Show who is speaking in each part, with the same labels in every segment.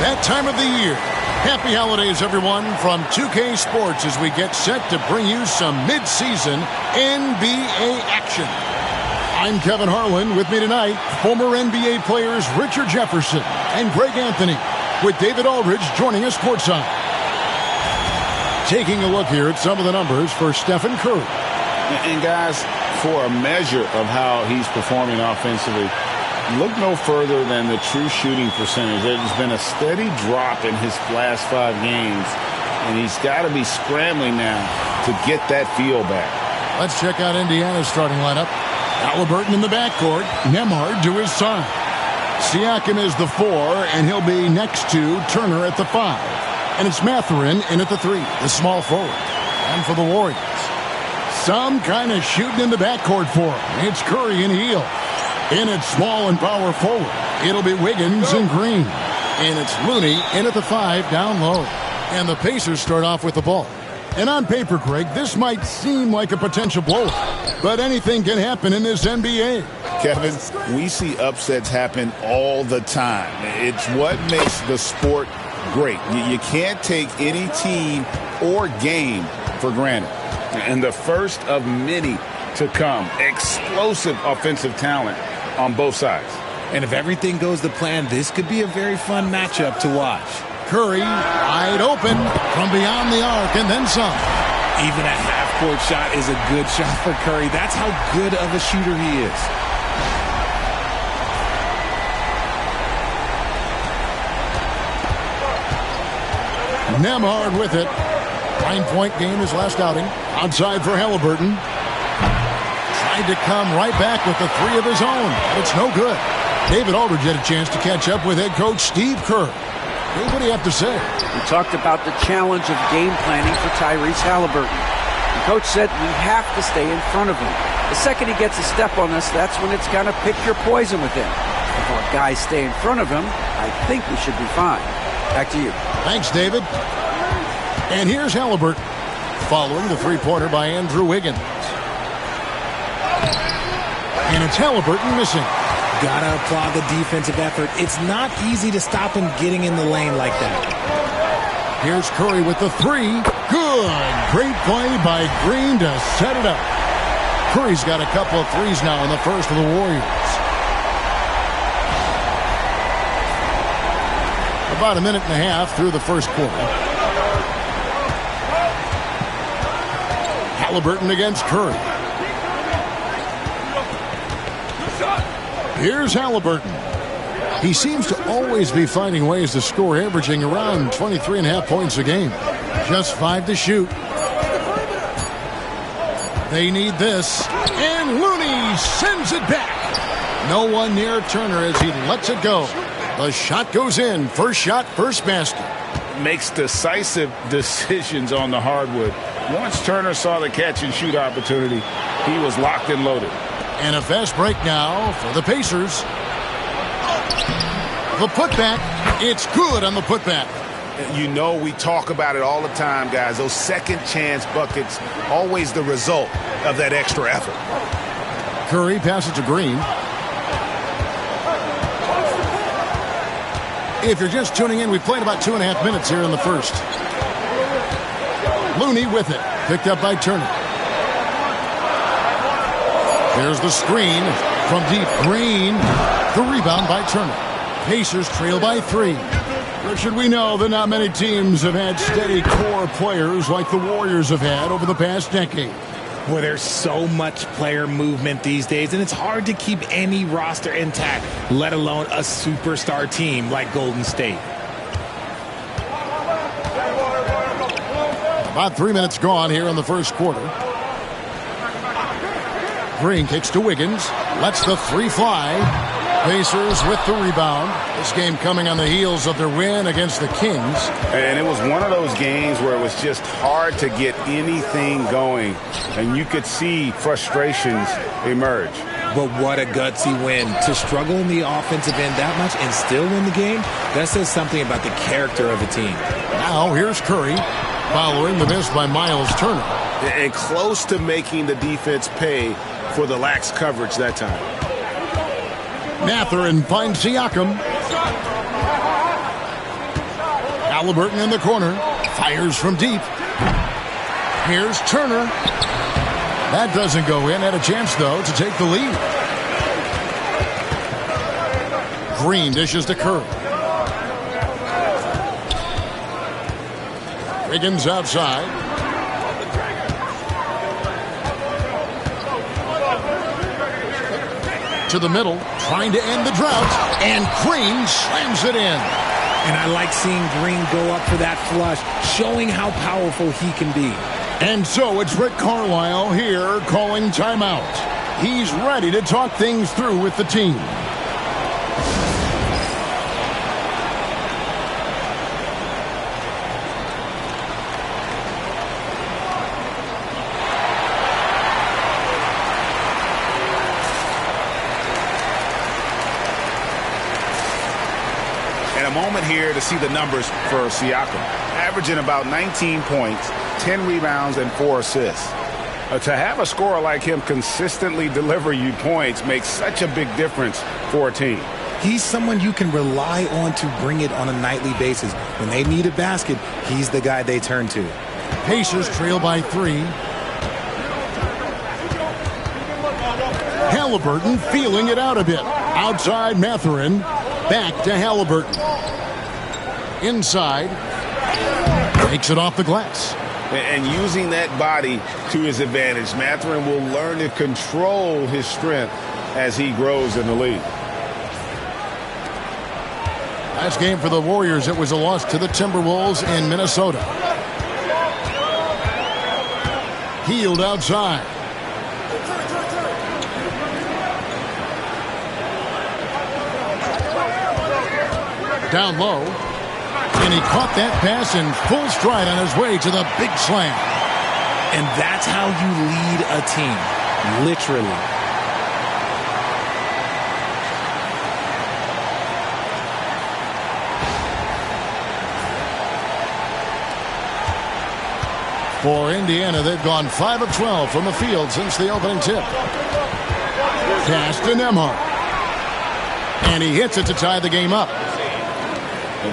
Speaker 1: that time of the year. Happy holidays, everyone, from 2K Sports as we get set to bring you some mid-season NBA action. I'm Kevin Harlan. With me tonight, former NBA players Richard Jefferson and Greg Anthony, with David Aldridge joining us courtside. Taking a look here at some of the numbers for Stephen Curry.
Speaker 2: And guys, for a measure of how he's performing offensively, look no further than the true shooting percentage. There's been a steady drop in his last 5 games, and he's got to be scrambling now to get that feel back.
Speaker 1: Let's check out Indiana's starting lineup. Haliburton in the backcourt, Nembhard to his side. Siakam is the 4, and he'll be next to Turner at the 5. And it's Mathurin in at the 3, the small forward. And for the Warriors, some kind of shooting in the backcourt for him. It's Curry and Hield. In at small and power forward, it'll be Wiggins and Green. And it's Looney in at the 5 down low. And the Pacers start off with the ball. And on paper, Greg, this might seem like a potential blowout, but anything can happen in this NBA.
Speaker 2: Kevin, we see upsets happen all the time. It's what makes the sport great. You can't take any team or game for granted. And the first of many to come. Explosive offensive talent on both sides.
Speaker 3: And if everything goes to plan, this could be a very fun matchup to watch.
Speaker 1: Curry wide open from beyond the arc and then some.
Speaker 3: Even a half-court shot is a good shot for Curry. That's how good of a shooter he is.
Speaker 1: Nembhard with it. 9-point game his last outing. Outside for Haliburton. Tried to come right back with the 3 of his own. But it's no good. David Aldridge had a chance to catch up with head coach Steve Kerr. What do you have to say?
Speaker 4: We talked about the challenge of game planning for Tyrese Haliburton. The coach said we have to stay in front of him. The second he gets a step on us, that's when it's going to pick your poison with him. If our guys stay in front of him, I think we should be fine. Back to you.
Speaker 1: Thanks, David. And here's Haliburton, following the 3-pointer by Andrew Wiggins. And it's Haliburton missing.
Speaker 3: Gotta applaud the defensive effort. It's not easy to stop him getting in the lane like that.
Speaker 1: Here's Curry with the 3. Good. Great play by Green to set it up. Curry's got a couple of threes now in the first of the Warriors. About a minute and a half through the first quarter. Haliburton against Curry. Here's Haliburton. He seems to always be finding ways to score, averaging around 23.5 points a game. Just 5 to shoot. They need this. And Looney sends it back. No one near Turner as he lets it go. The shot goes in. First shot, first basket.
Speaker 2: Makes decisive decisions on the hardwood. Once Turner saw the catch and shoot opportunity, he was locked and loaded.
Speaker 1: And a fast break now for the Pacers. The putback. It's good on the putback.
Speaker 5: You know, we talk about it all the time, guys. Those second chance buckets, always the result of that extra effort.
Speaker 1: Curry passes to Green. If you're just tuning in, we played about 2.5 minutes here in the first. Looney with it. Picked up by Turner. There's the screen from deep. Green. The rebound by Turner. Pacers trail by 3. Richard, we know that not many teams have had steady core players like the Warriors have had over the past decade.
Speaker 3: Well, there's so much player movement these days, and it's hard to keep any roster intact, let alone a superstar team like Golden State.
Speaker 1: About 3 minutes gone here in the first quarter. Green kicks to Wiggins. Lets the 3 fly. Pacers with the rebound. This game coming on the heels of their win against the Kings.
Speaker 2: And it was one of those games where it was just hard to get anything going. And you could see frustrations emerge.
Speaker 3: But what a gutsy win. To struggle in the offensive end that much and still win the game, that says something about the character of a team.
Speaker 1: Now here's Curry following the miss by Miles Turner.
Speaker 5: And close to making the defense pay for the lax coverage that time.
Speaker 1: Mathurin finds Siakam. Halliburton in the corner. Fires from deep. Here's Turner. That doesn't go in. Had a chance, though, to take the lead. Green dishes to Curry. Wiggins outside. To the middle, trying to end the drought, and Green slams it in.
Speaker 3: And I like seeing Green go up for that flush, showing how powerful he can be.
Speaker 1: And so it's Rick Carlisle here calling timeout. He's ready to talk things through with the team.
Speaker 5: Moment here to see the numbers for Siakam. Averaging about 19 points, 10 rebounds, and 4 assists. To have a scorer like him consistently deliver you points makes such a big difference for a team.
Speaker 3: He's someone you can rely on to bring it on a nightly basis. When they need a basket, he's the guy they turn to.
Speaker 1: Pacers trail by 3. Halliburton feeling it out a bit. Outside Mathurin. Back to Halliburton. Inside. Takes it off the glass.
Speaker 5: And using that body to his advantage, Mathurin will learn to control his strength as he grows in the league.
Speaker 1: Last game for the Warriors, it was a loss to the Timberwolves in Minnesota. Hield outside. Down low, and he caught that pass in full stride on his way to the big slam.
Speaker 3: And that's how you lead a team, literally.
Speaker 1: For Indiana, they've gone 5 of 12 from the field since the opening tip. Pass to Nembhard. And he hits it to tie the game up.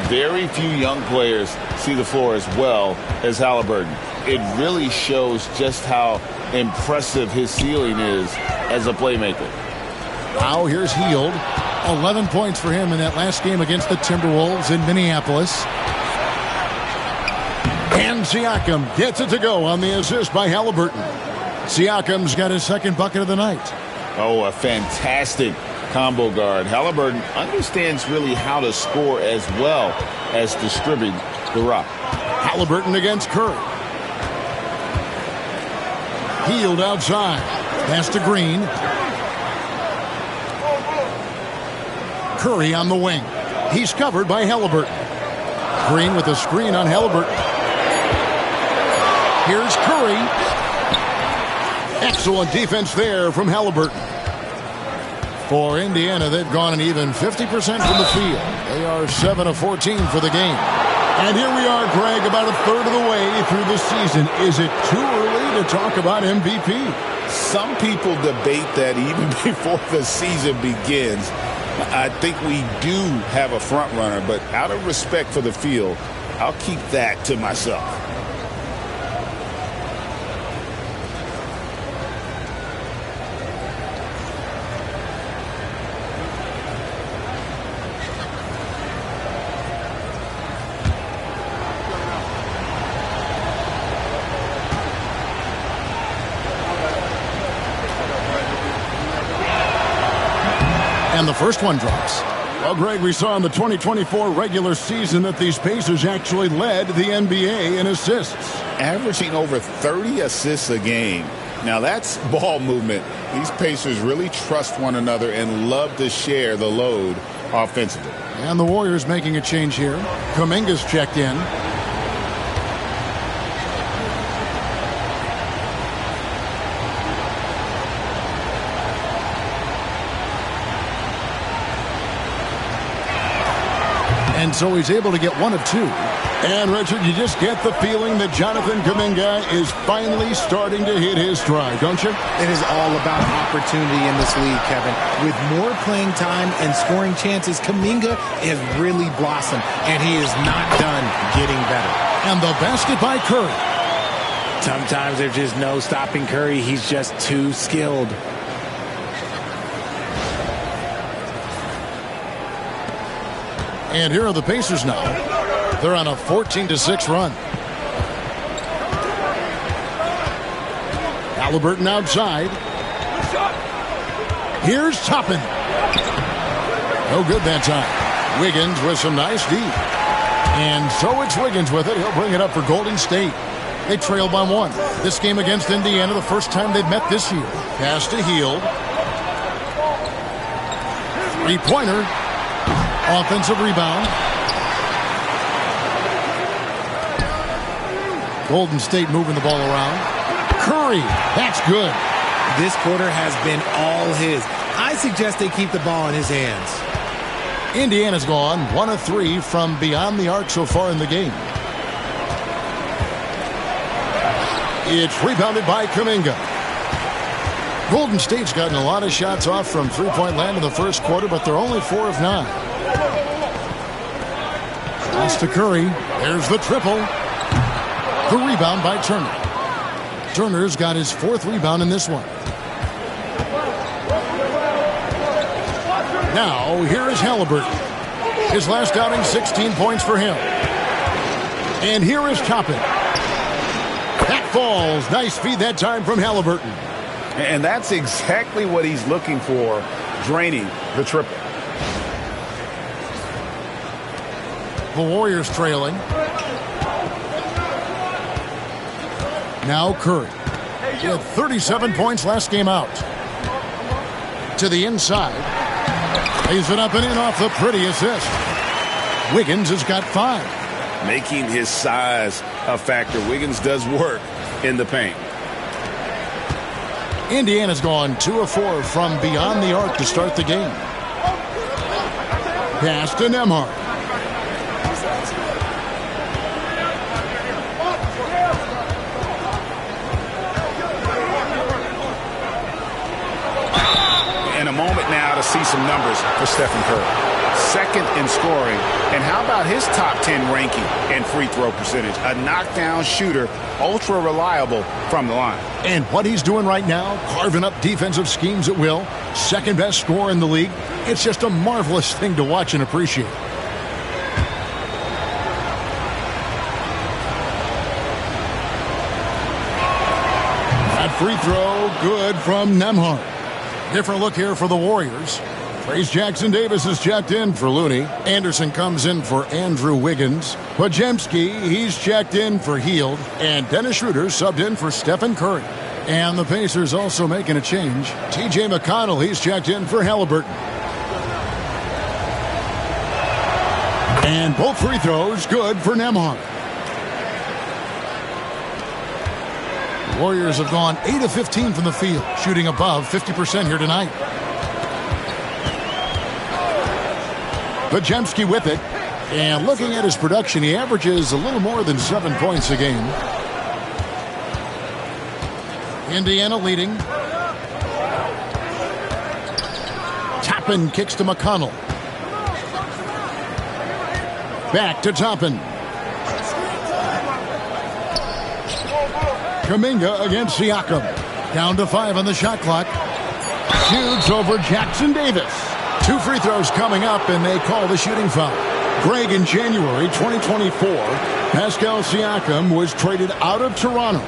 Speaker 2: Very few young players see the floor as well as Halliburton. It really shows just how impressive his ceiling is as a playmaker.
Speaker 1: Now here's Hield. 11 points for him in that last game against the Timberwolves in Minneapolis. And Siakam gets it to go on the assist by Halliburton. Siakam's got his second bucket of the night.
Speaker 2: Oh, a fantastic combo guard. Halliburton understands really how to score as well as distribute the rock.
Speaker 1: Halliburton against Curry. Hield outside. Pass to Green. Curry on the wing. He's covered by Halliburton. Green with a screen on Halliburton. Here's Curry. Excellent defense there from Halliburton. For Indiana, they've gone an even 50% from the field. They are 7 of 14 for the game. And here we are, Greg, about a third of the way through the season. Is it too early to talk about MVP?
Speaker 2: Some people debate that even before the season begins. I think we do have a front runner, but out of respect for the field, I'll keep that to myself.
Speaker 1: And the first one drops. Well, Greg, we saw in the 2024 regular season that these Pacers actually led the NBA in assists.
Speaker 2: Averaging over 30 assists a game. Now, that's ball movement. These Pacers really trust one another and love to share the load offensively.
Speaker 1: And the Warriors making a change here. Kuminga's checked in. And and so he's able to get 1 of 2. And, Richard, you just get the feeling that Jonathan Kuminga is finally starting to hit his stride, don't you?
Speaker 3: It is all about opportunity in this league, Kevin. With more playing time and scoring chances, Kuminga has really blossomed, and he is not done getting better.
Speaker 1: And the basket by Curry.
Speaker 3: Sometimes there's just no stopping Curry. He's just too skilled.
Speaker 1: And here are the Pacers now. They're on a 14-6 run. Halliburton outside. Here's Toppin. No good that time. Wiggins with some nice D. And so it's Wiggins with it. He'll bring it up for Golden State. They trail by 1. This game against Indiana, the first time they've met this year. Pass to Hield. Three-pointer. Offensive rebound. Golden State moving the ball around. Curry, that's good.
Speaker 3: This quarter has been all his. I suggest they keep the ball in his hands.
Speaker 1: Indiana's gone 1 of 3 from beyond the arc so far in the game. It's rebounded by Kuminga. Golden State's gotten a lot of shots off from three-point land in the first quarter, but they're only 4 of 9. Pass to Curry. There's the triple. The rebound by Turner. Turner's got his 4th rebound in this one. Now, here is Halliburton. His last outing, 16 points for him. And here is Toppin. That falls. Nice feed that time from Halliburton.
Speaker 5: And that's exactly what he's looking for, draining the triple.
Speaker 1: The Warriors trailing. Now Curry. He had 37 points last game out. To the inside. Lays it up and in off the pretty assist. Wiggins has got 5.
Speaker 5: Making his size a factor. Wiggins does work in the paint.
Speaker 1: Indiana's gone 2 of 4 from beyond the arc to start the game. Pass to Nembhard.
Speaker 5: In a moment now to see some numbers for Stephen Curry. 2nd in scoring. And how about his top 10 ranking and free throw percentage? A knockdown shooter, ultra reliable from the line.
Speaker 1: And what he's doing right now, carving up defensive schemes at will, 2nd best scorer in the league. It's just a marvelous thing to watch and appreciate. That free throw, good from Nembhard. Different look here for the Warriors. Trace Jackson-Davis is checked in for Looney. Anderson comes in for Andrew Wiggins. Podziemski, he's checked in for Hield. And Dennis Schroeder subbed in for Stephen Curry. And the Pacers also making a change. T.J. McConnell, he's checked in for Halliburton. And both free throws good for Nembhard. Warriors have gone 8 of 15 from the field, shooting above 50% here tonight. Podziemski with it. And looking at his production, he averages a little more than 7 points a game. Indiana leading. Toppin kicks to McConnell. Back to Toppin. Kuminga against Siakam. Down to 5 on the shot clock. Shoots over Jackson-Davis. 2 free throws coming up, and they call the shooting foul. Greg, in January 2024, Pascal Siakam was traded out of Toronto.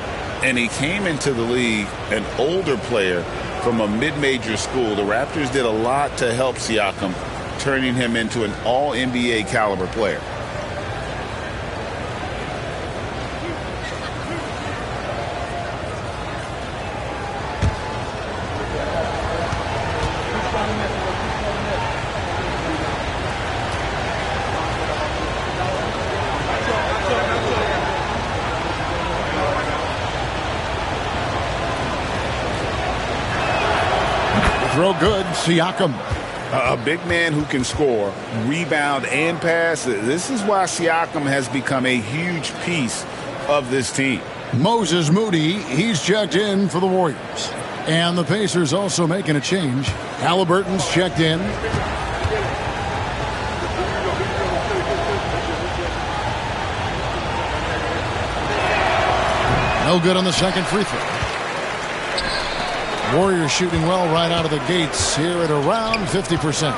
Speaker 2: And he came into the league an older player from a mid-major school. The Raptors did a lot to help Siakam, turning him into an all-NBA caliber player.
Speaker 1: Throw good, Siakam.
Speaker 5: A big man who can score, rebound, and pass. This is why Siakam has become a huge piece of this team.
Speaker 1: Moses Moody, he's checked in for the Warriors. And the Pacers also making a change. Halliburton's checked in. No good on the second free throw. Warriors shooting well right out of the gates here at around 50%.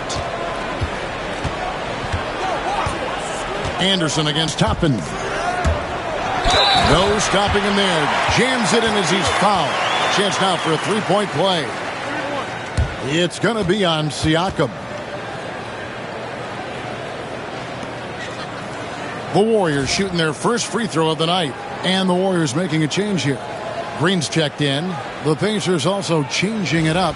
Speaker 1: Anderson against Toppin. No stopping him there. Jams it in as he's fouled. Chance now for a three-point play. It's going to be on Siakam. The Warriors shooting their first free throw of the night. And the Warriors making a change here. Green's checked in. The Pacers also changing it up.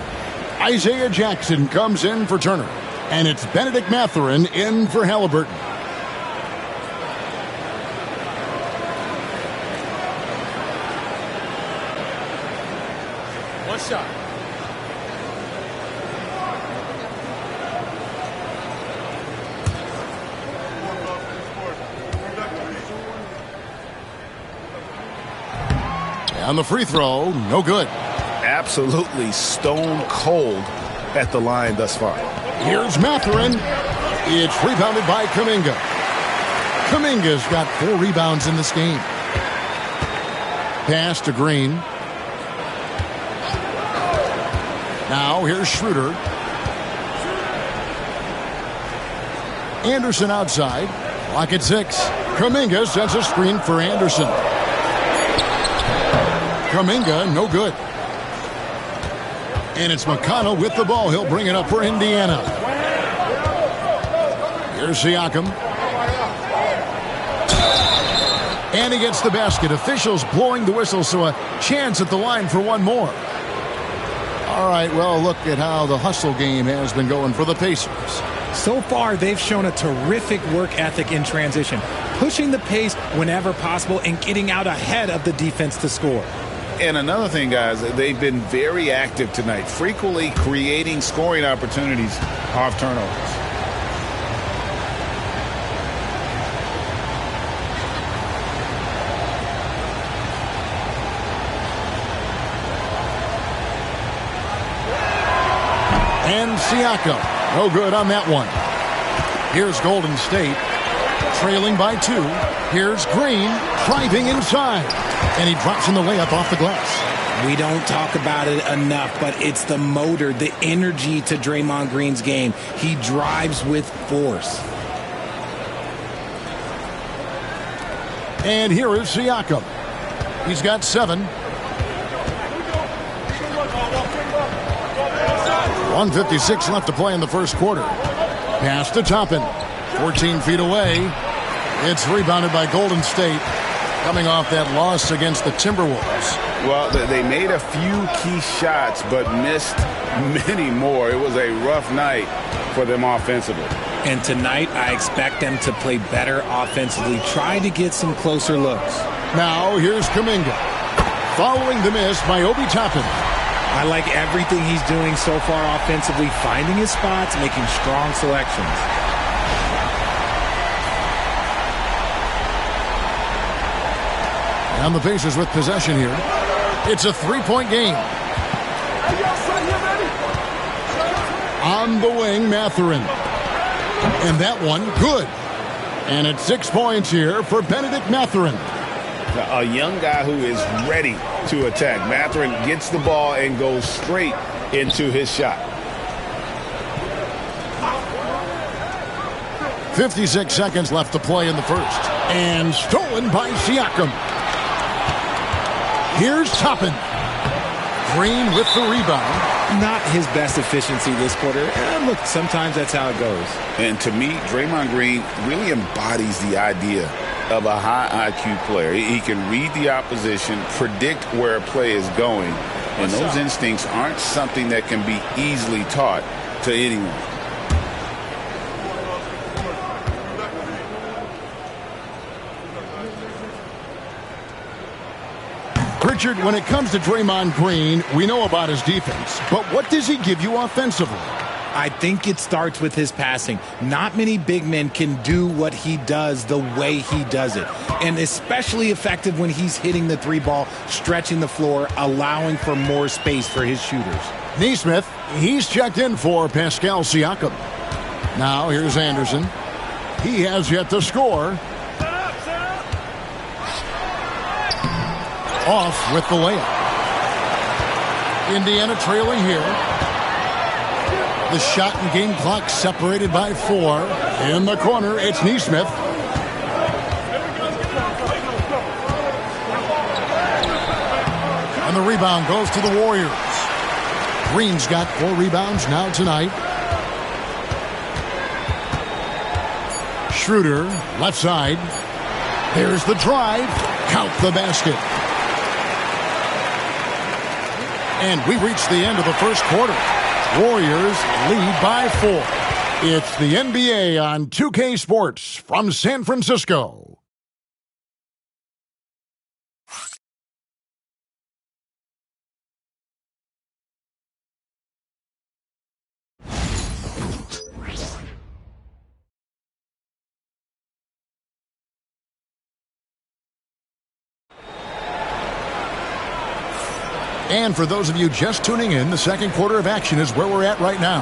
Speaker 1: Isaiah Jackson comes in for Turner. And it's Benedict Mathurin in for Halliburton.
Speaker 6: One shot.
Speaker 1: On the free throw, no good.
Speaker 5: Absolutely stone cold at the line thus far.
Speaker 1: Here's Mathurin. It's rebounded by Kuminga. Kuminga's got 4 rebounds in this game. Pass to Green. Now here's Schroeder. Anderson outside. Clock at 6. Kuminga sets a screen for Anderson. Kuminga, no good. And it's McConnell with the ball. He'll bring it up for Indiana. Here's Siakam. And he gets the basket. Officials blowing the whistle, so a chance at the line for one more. All right, well, look at how the hustle game has been going for the Pacers.
Speaker 3: So far, they've shown a terrific work ethic in transition, pushing the pace whenever possible and getting out ahead of the defense to score.
Speaker 5: And another thing, guys, they've been very active tonight, frequently creating scoring opportunities off turnovers.
Speaker 1: And Siakam, no good on that one. Here's Golden State, trailing by 2. Here's Green, driving inside. And he drops in the layup off the glass.
Speaker 3: We don't talk about it enough, but it's the motor, the energy to Draymond Green's game. He drives with force.
Speaker 1: And here is Siakam. He's got 7. 1:56 left to play in the first quarter. Pass to Toppin. 14 feet away. It's rebounded by Golden State, coming off that loss against the Timberwolves.
Speaker 5: Well, they made a few key shots, but missed many more. It was a rough night for them offensively.
Speaker 3: And tonight, I expect them to play better offensively. Try to get some closer looks.
Speaker 1: Now, here's Kuminga. Following the miss by Obi Toppin.
Speaker 3: I like everything he's doing so far offensively, finding his spots, making strong selections.
Speaker 1: And the Pacers with possession here. It's a 3-point game. On the wing, Mathurin. And that one, good. And it's 6 points here for Benedict Mathurin.
Speaker 5: A young guy who is ready to attack. Mathurin gets the ball and goes straight into his shot.
Speaker 1: 56 seconds left to play in the first. And stolen by Siakam. Here's Toppin. Green with the rebound.
Speaker 3: Not his best efficiency this quarter. And look, sometimes that's how it goes.
Speaker 5: And to me, Draymond Green really embodies the idea of a high IQ player. He can read the opposition, predict where a play is going, and those instincts aren't something that can be easily taught to anyone.
Speaker 1: Richard, when it comes to Draymond Green, we know about his defense, but what does he give you offensively?
Speaker 3: I think it starts with his passing. Not many big men can do what he does the way he does it. And especially effective when he's hitting the three ball, stretching the floor, allowing for more space for his shooters.
Speaker 1: Nesmith, he's checked in for Pascal Siakam. Now here's Anderson. He has yet to score. Off with the layup. Indiana trailing here. The shot and game clock separated by 4. In the corner, it's Nesmith. And the rebound goes to the Warriors. Green's got 4 rebounds now tonight. Schroeder, left side. There's the drive. Count the basket. And we reach the end of the first quarter. Warriors lead by 4. It's the NBA on 2K Sports from San Francisco. And for those of you just tuning in, the second quarter of action is where we're at right now.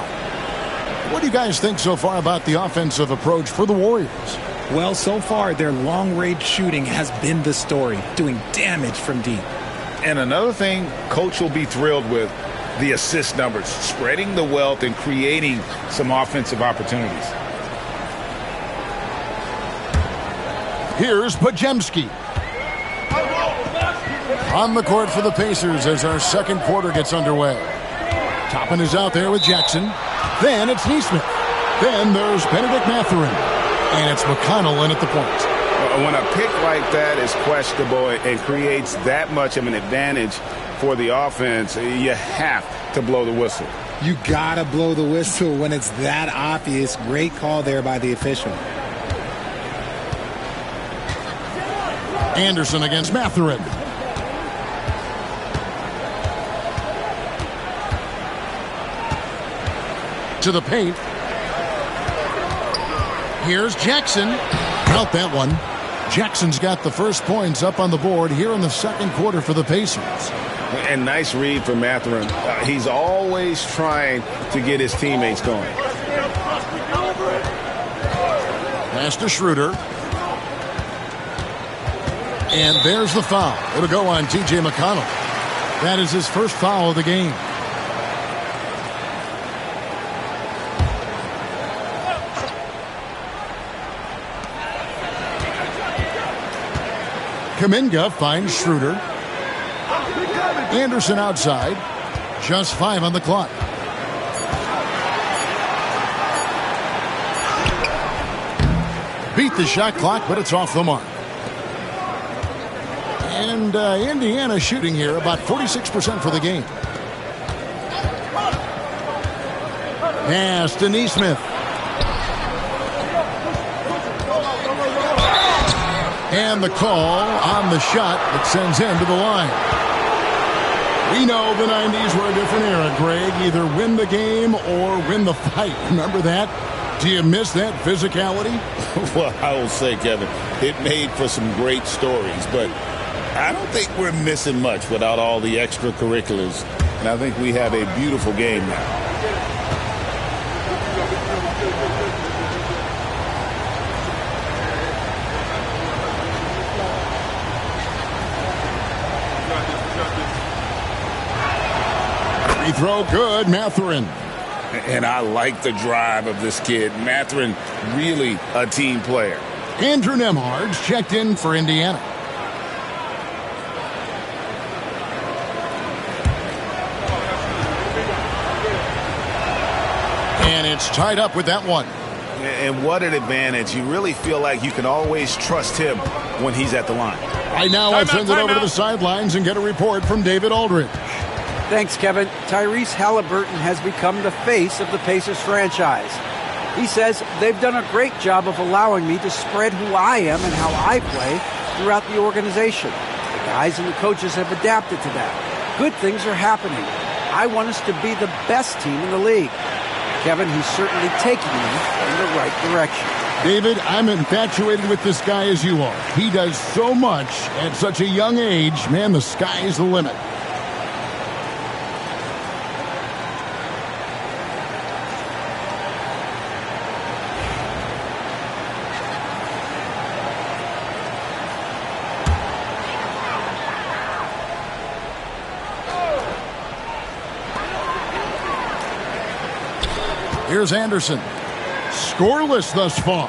Speaker 1: What do you guys think so far about the offensive approach for the Warriors?
Speaker 3: Well, so far, their long-range shooting has been the story, doing damage from deep.
Speaker 5: And another thing Coach will be thrilled with, the assist numbers, spreading the wealth and creating some offensive opportunities.
Speaker 1: Here's Podziemski. On the court for the Pacers as our second quarter gets underway. Toppin is out there with Jackson. Then it's Nesmith. Then there's Benedict Mathurin. And it's McConnell in at the point.
Speaker 5: When a pick like that is questionable and creates that much of an advantage for the offense, you have to blow the whistle.
Speaker 3: You gotta blow the whistle when it's that obvious. Great call there by the official.
Speaker 1: Anderson against Mathurin. To the paint. Here's Jackson. Count that one. Jackson's got the first points up on the board here in the second quarter for the Pacers.
Speaker 5: And nice read for Mathurin. He's always trying to get his teammates going.
Speaker 1: Pass to Schroeder. And there's the foul. It'll go on T.J. McConnell. That is his first foul of the game. Kuminga finds Schroeder. Anderson outside. Just 5 on the clock. Beat the shot clock, but it's off the mark. And Indiana shooting here about 46% for the game. Pass to Nesmith. And the call on the shot that sends him to the line. We know the 90s were a different era, Greg. Either win the game or win the fight. Remember that? Do you miss that physicality?
Speaker 2: Well, I will say, Kevin, it made for some great stories, but I don't think we're missing much without all the extracurriculars. And I think we have a beautiful game now.
Speaker 1: Free throw good, Mathurin.
Speaker 2: And I like the drive of this kid. Mathurin, really a team player.
Speaker 1: Andrew Nembhard's checked in for Indiana. And it's tied up with that one.
Speaker 5: And what an advantage. You really feel like you can always trust him when he's at the line.
Speaker 1: Right now, I send it over to the sidelines and get a report from David Aldridge.
Speaker 4: Thanks, Kevin. Tyrese Halliburton has become the face of the Pacers franchise. He says they've done a great job of allowing me to spread who I am and how I play throughout the organization. The guys and the coaches have adapted to that. Good things are happening. I want us to be the best team in the league. Kevin, he's certainly taking them in the right direction.
Speaker 1: David, I'm infatuated with this guy as you are. He does so much at such a young age. Man, the sky is the limit. Here's Anderson. Scoreless thus far.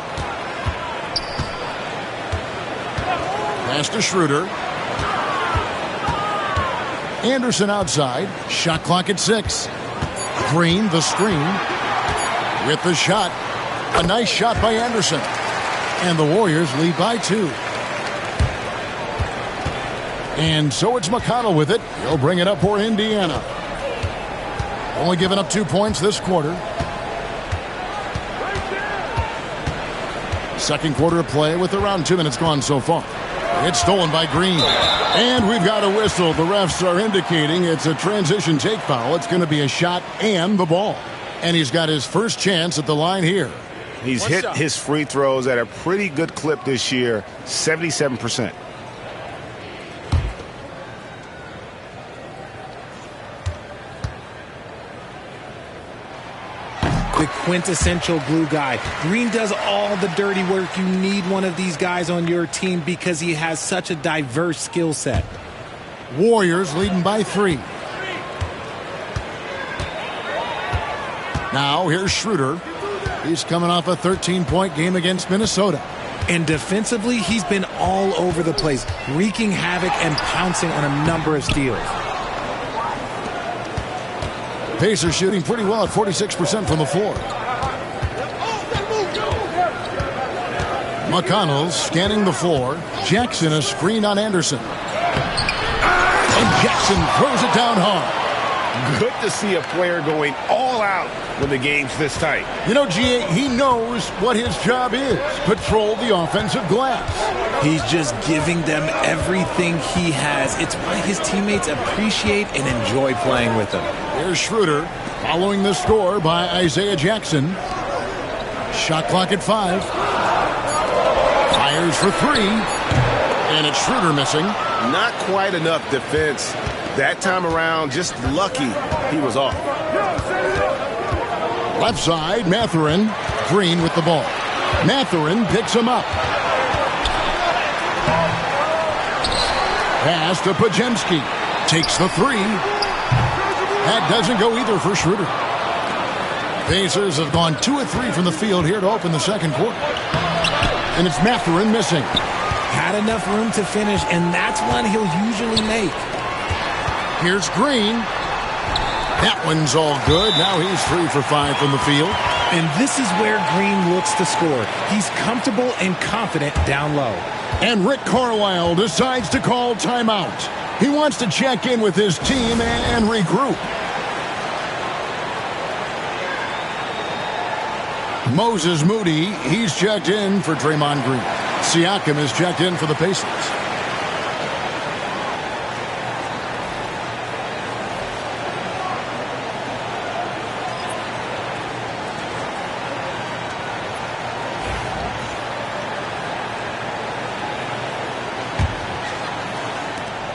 Speaker 1: Pass to Schroeder. Anderson outside. Shot clock at 6. Green, the screen. With the shot. A nice shot by Anderson. And the Warriors lead by 2. And so it's McConnell with it. He'll bring it up for Indiana. Only giving up 2 points this quarter. Second quarter of play with around 2 minutes gone so far. It's stolen by Green. And we've got a whistle. The refs are indicating it's a transition take foul. It's going to be a shot and the ball. And he's got his first chance at the line here.
Speaker 5: He's hit his free throws at a pretty good clip this year, 77%.
Speaker 3: The quintessential glue guy. Green does all the dirty work. You need one of these guys on your team because he has such a diverse skill set.
Speaker 1: Warriors leading by 3. Now here's Schroeder. He's coming off a 13-point game against Minnesota.
Speaker 3: And defensively, he's been all over the place, wreaking havoc and pouncing on a number of steals.
Speaker 1: Pacers shooting pretty well at 46% from the floor. McConnell scanning the floor. Jackson a screen on Anderson. And Jackson throws it down hard.
Speaker 5: Good to see a player going all out when the game's this tight.
Speaker 1: You know, G.A., he knows what his job is. Patrol the offensive glass.
Speaker 3: He's just giving them everything he has. It's why his teammates appreciate and enjoy playing with him.
Speaker 1: Here's Schroeder following the score by Isaiah Jackson. Shot clock at 5. Fires for 3. And it's Schroeder missing.
Speaker 5: Not quite enough defense. That time around, just lucky he was off.
Speaker 1: Left side, Mathurin. Green with the ball. Mathurin picks him up. Pass to Podziemski. Takes the 3. That doesn't go either for Schroeder. Pacers have gone 2 of 3 from the field here to open the second quarter. And it's Mathurin missing.
Speaker 3: Had enough room to finish, and that's one he'll usually make.
Speaker 1: Here's Green. That one's all good. Now he's 3 for 5 from the field.
Speaker 3: And this is where Green looks to score. He's comfortable and confident down low.
Speaker 1: And Rick Carlisle decides to call timeout. He wants to check in with his team and regroup. Moses Moody, he's checked in for Draymond Green. Siakam is checked in for the Pacers.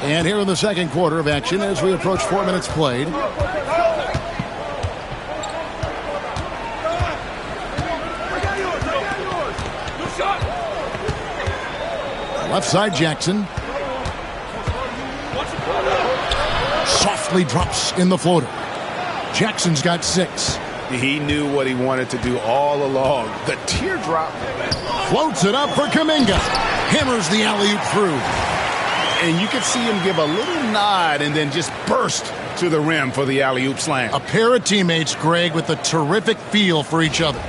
Speaker 1: And here in the second quarter of action as we approach 4 minutes played. Left side, Jackson. Softly drops in the floater. Jackson's got 6.
Speaker 5: He knew what he wanted to do all along. The teardrop.
Speaker 1: Floats it up for Kuminga. Hammers the alley-oop through.
Speaker 5: And you could see him give a little nod and then just burst to the rim for the alley-oop slam.
Speaker 1: A pair of teammates, Greg, with a terrific feel for each other.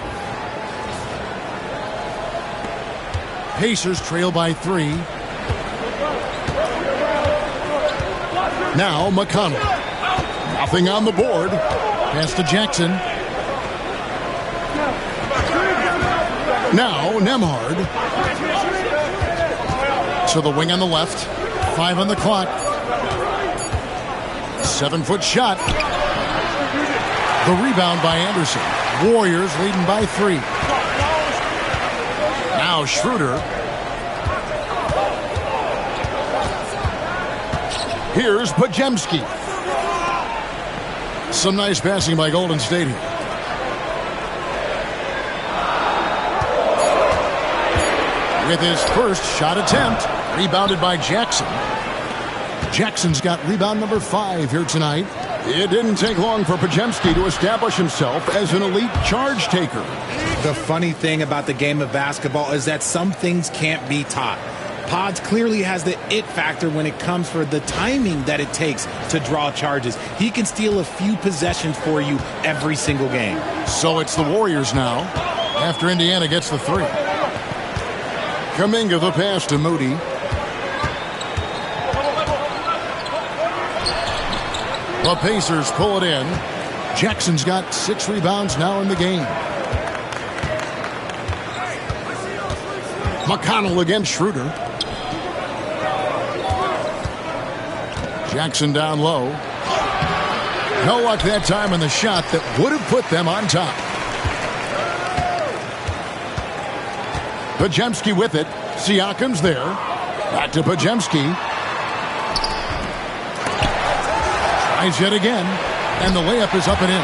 Speaker 1: Pacers trail by 3. Now McConnell. Nothing on the board. Pass to Jackson. Now Nembhard. To the wing on the left. 5 on the clock. 7-foot shot. The rebound by Anderson. Warriors leading by 3. Now Schroeder. Here's Podziemski. Some nice passing by Golden State here. With his first shot attempt, rebounded by Jackson. Jackson's got rebound number 5 here tonight. It didn't take long for Podziemski to establish himself as an elite charge taker.
Speaker 3: The funny thing about the game of basketball is that some things can't be taught. Pods clearly has the it factor when it comes for the timing that it takes to draw charges. He can steal a few possessions for you every single game.
Speaker 1: So it's the Warriors now after Indiana gets the 3. Kuminga the pass to Moody. The Pacers pull it in. Jackson's got 6 rebounds now in the game. McConnell against Schroeder. Jackson down low. No luck that time in the shot that would have put them on top. Podziemski with it. Siakam's there. Back to Podziemski. Tries yet again. And the layup is up and in.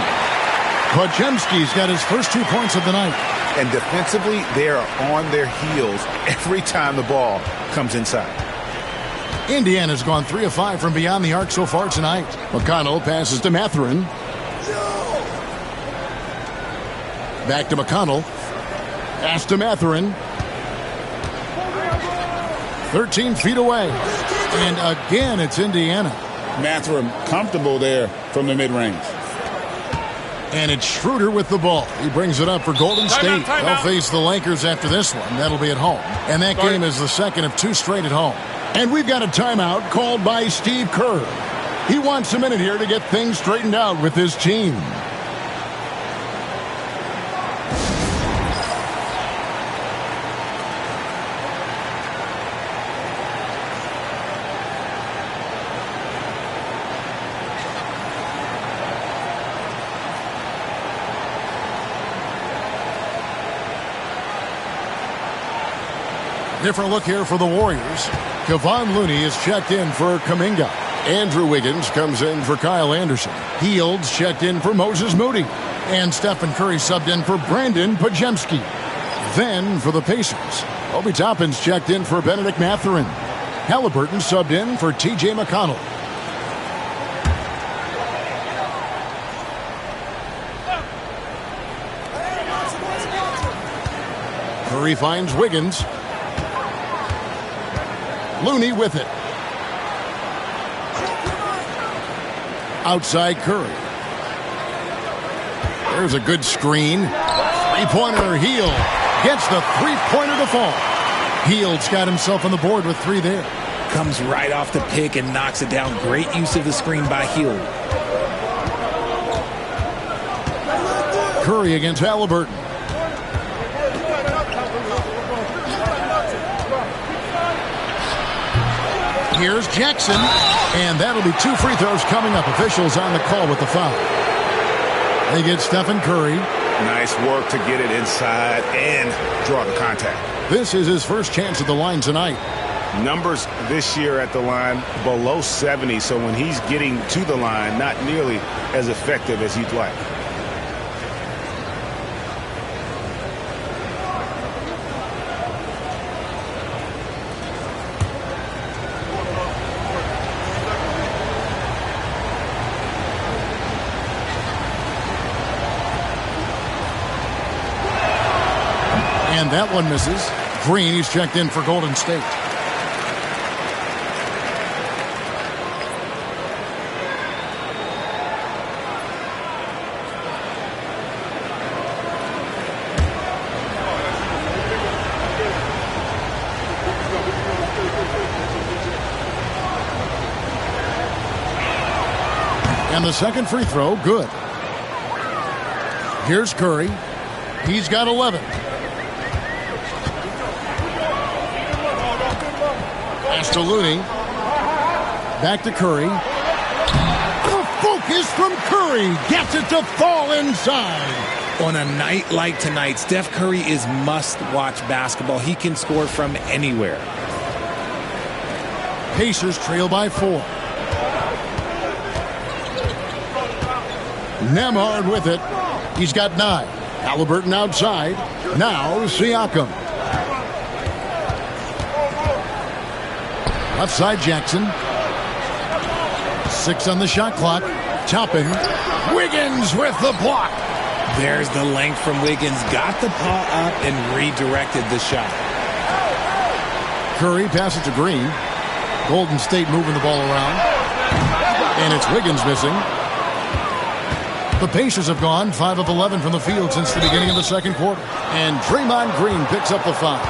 Speaker 1: Podziemski's got his first 2 points of the night.
Speaker 5: And defensively, they are on their heels every time the ball comes inside.
Speaker 1: Indiana's gone 3 of 5 from beyond the arc so far tonight. McConnell passes to Mathurin. Back to McConnell. Pass to Mathurin. 13 feet away. And again, it's Indiana.
Speaker 2: Mathurin comfortable there from the mid-range.
Speaker 1: And it's Schroeder with the ball. He brings it up for Golden State. They'll face the Lakers after this one. That'll be at home. And that game is the second of 2 straight at home. And we've got a timeout called by Steve Kerr. He wants a minute here to get things straightened out with his team. Different look here for the Warriors. Kevon Looney is checked in for Kuminga. Andrew Wiggins comes in for Kyle Anderson. Fields checked in for Moses Moody. And Stephen Curry subbed in for Brandon Podziemski. Then for the Pacers, Obi Toppin's checked in for Benedict Mathurin. Halliburton subbed in for T.J. McConnell. Curry finds Wiggins. Looney with it. Outside Curry. There's a good screen. Three-pointer, Hield gets the three-pointer to fall. Hield's got himself on the board with 3 there.
Speaker 3: Comes right off the pick and knocks it down. Great use of the screen by Hield.
Speaker 1: Curry against Halliburton. Here's Jackson, and that'll be 2 free throws coming up. Officials on the call with the foul. They get Stephen Curry.
Speaker 5: Nice work to get it inside and draw the contact.
Speaker 1: This is his first chance at the line tonight.
Speaker 5: Numbers this year at the line below 70, so when he's getting to the line, not nearly as effective as he'd like.
Speaker 1: And that one misses. Green, he's checked in for Golden State. And the second free throw, good. Here's Curry. He's got 11. Pass to Looney. Back to Curry. The focus from Curry gets it to fall inside.
Speaker 3: On a night like tonight, Steph Curry is must-watch basketball. He can score from anywhere.
Speaker 1: Pacers trail by 4. Nembhard with it. He's got 9. Halliburton outside. Now Siakam. Left side Jackson. 6 on the shot clock. Toppin. Wiggins with the block.
Speaker 3: There's the length from Wiggins. Got the paw up and redirected the shot.
Speaker 1: Curry passes to Green. Golden State moving the ball around. And it's Wiggins missing. The Pacers have gone 5 of 11 from the field since the beginning of the second quarter. And Draymond Green picks up the foul.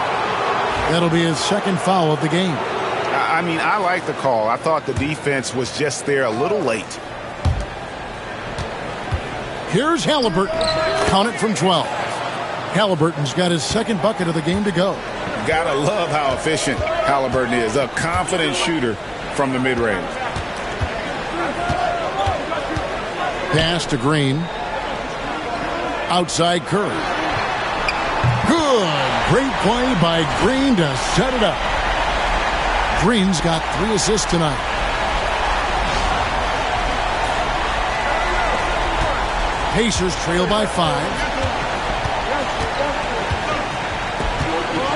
Speaker 1: That'll be his second foul of the game.
Speaker 5: I mean, I like the call. I thought the defense was just there a little late.
Speaker 1: Here's Halliburton. Count it from 12. Halliburton's got his second bucket of the game to go.
Speaker 5: Gotta love how efficient Halliburton is. A confident shooter from the mid-range.
Speaker 1: Pass to Green. Outside Curry. Good. Great play by Green to set it up. Green's got 3 assists tonight. Pacers trail by 5.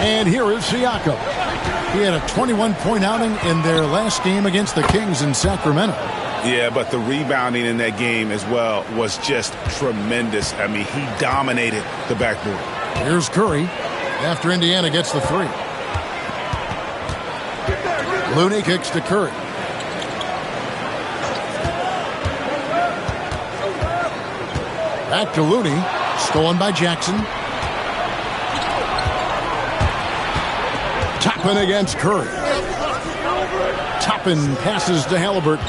Speaker 1: And here is Siakam. He had a 21-point outing in their last game against the Kings in Sacramento.
Speaker 5: Yeah, but the rebounding in that game as well was just tremendous. I mean, he dominated the backboard.
Speaker 1: Here's Curry after Indiana gets the 3. Looney kicks to Curry. Back to Looney. Stolen by Jackson. Toppin against Curry. Toppin passes to Halliburton.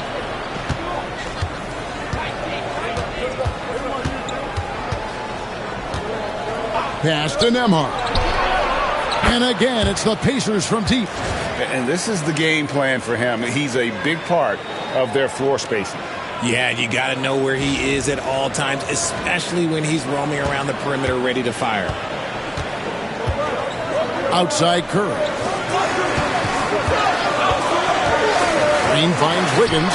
Speaker 1: Pass to Nembhard. And again, it's the Pacers from deep.
Speaker 5: And this is the game plan for him. He's a big part of their floor spacing.
Speaker 3: Yeah, you got to know where he is at all times, especially when he's roaming around the perimeter ready to fire.
Speaker 1: Outside Curry. Green finds Wiggins.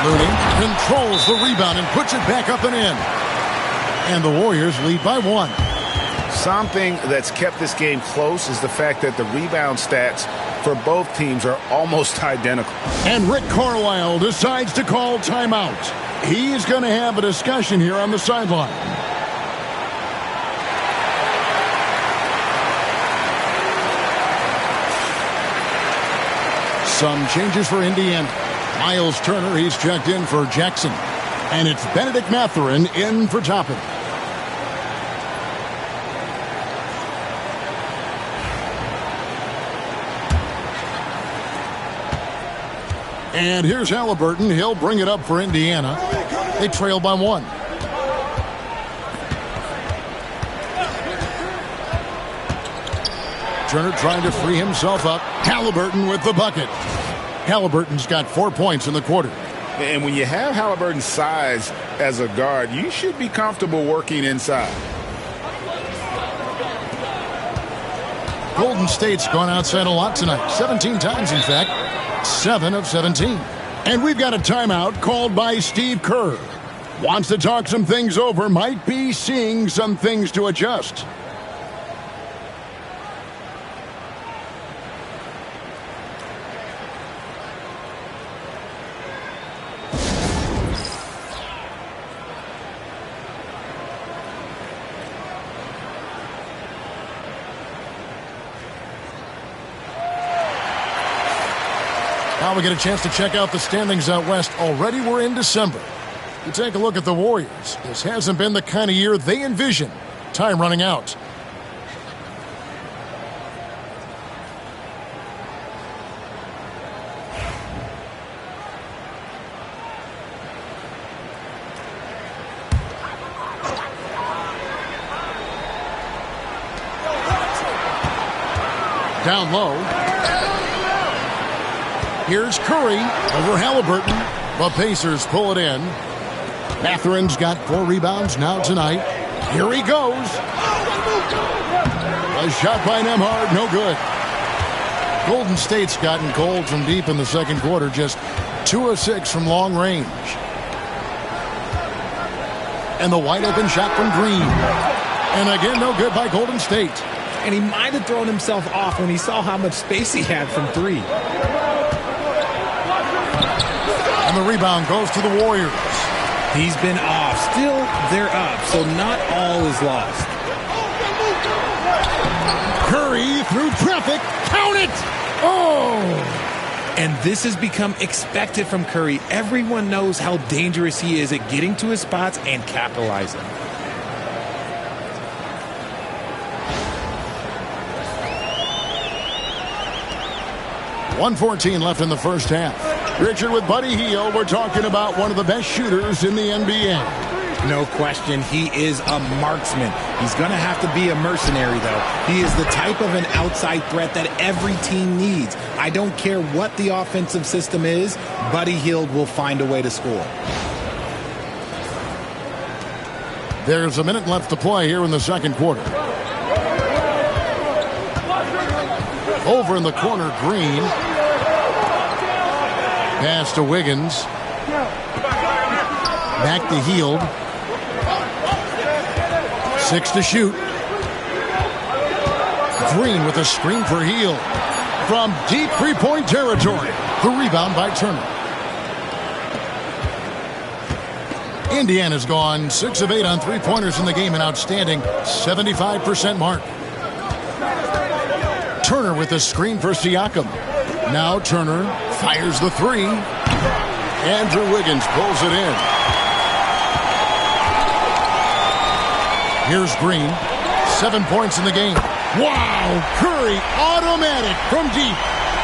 Speaker 1: Looney controls the rebound and puts it back up and in. And the Warriors lead by 1.
Speaker 5: Something that's kept this game close is the fact that the rebound stats for both teams are almost identical.
Speaker 1: And Rick Carlisle decides to call timeout. He's going to have a discussion here on the sideline. Some changes for Indiana. Miles Turner, he's checked in for Jackson. And it's Benedict Mathurin in for Toppin. And here's Halliburton. He'll bring it up for Indiana. They trail by 1. Turner trying to free himself up. Halliburton with the bucket. Halliburton's got 4 points in the quarter.
Speaker 5: And when you have Halliburton's size as a guard, you should be comfortable working inside.
Speaker 1: Golden State's gone outside a lot tonight. 17 times, in fact. 7 of 17. And we've got a timeout called by Steve Kerr. Wants to talk some things over. Might be seeing some things to adjust. Now we get a chance to check out the standings out west. Already we're in December. You take a look at the Warriors. This hasn't been the kind of year they envision. Time running out. Down low. Here's Curry over Halliburton. The Pacers pull it in. Matherin's got 4 rebounds now tonight. Here he goes. A shot by Nembhard, no good. Golden State's gotten cold from deep in the second quarter, just 2 of 6 from long range. And the wide open shot from Green. And again, no good by Golden State.
Speaker 3: And he might have thrown himself off when he saw how much space he had from 3.
Speaker 1: And the rebound goes to the Warriors.
Speaker 3: He's been off. Still, they're up, so not all is lost.
Speaker 1: Curry through traffic. Count it! Oh!
Speaker 3: And this has become expected from Curry. Everyone knows how dangerous he is at getting to his spots and capitalizing.
Speaker 1: .114 left in the first half. Richard, with Buddy Hield, we're talking about one of the best shooters in the NBA.
Speaker 3: No question, he is a marksman. He's going to have to be a mercenary, though. He is the type of an outside threat that every team needs. I don't care what the offensive system is, Buddy Hield will find a way to score.
Speaker 1: There's a minute left to play here in the second quarter. Over in the corner, Green. Pass to Wiggins. Back to Hield. 6 to shoot. Green with a screen for Hield. From deep three-point territory. The rebound by Turner. Indiana's gone 6 of 8 on three-pointers in the game, an outstanding 75% mark. Turner with a screen for Siakam. Now Turner fires the 3. Andrew Wiggins pulls it in. Here's Green. 7 points in the game. Wow! Curry automatic from deep.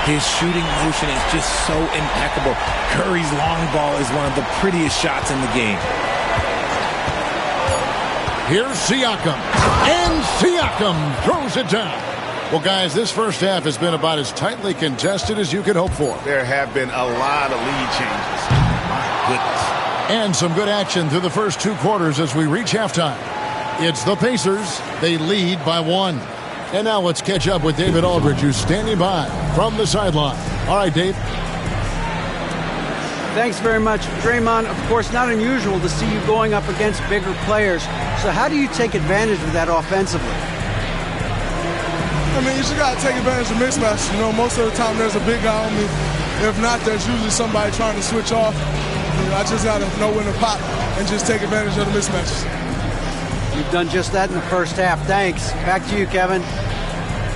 Speaker 3: His shooting motion is just so impeccable. Curry's long ball is one of the prettiest shots in the game.
Speaker 1: Here's Siakam. And Siakam throws it down. Well, guys, this first half has been about as tightly contested as you could hope for.
Speaker 5: There have been a lot of lead changes. My goodness.
Speaker 1: And some good action through the first 2 quarters as we reach halftime. It's the Pacers. They lead by 1. And now let's catch up with David Aldridge, who's standing by from the sideline. All right, Dave.
Speaker 4: Thanks very much. Draymond, of course, not unusual to see you going up against bigger players. So how do you take advantage of that offensively?
Speaker 6: I mean, you just got to take advantage of mismatch. You know, most of the time there's a big guy on me. If not, there's usually somebody trying to switch off. You know, I just got to know when to pop and just take advantage of the mismatches.
Speaker 4: You've done just that in the first half. Thanks. Back to you, Kevin.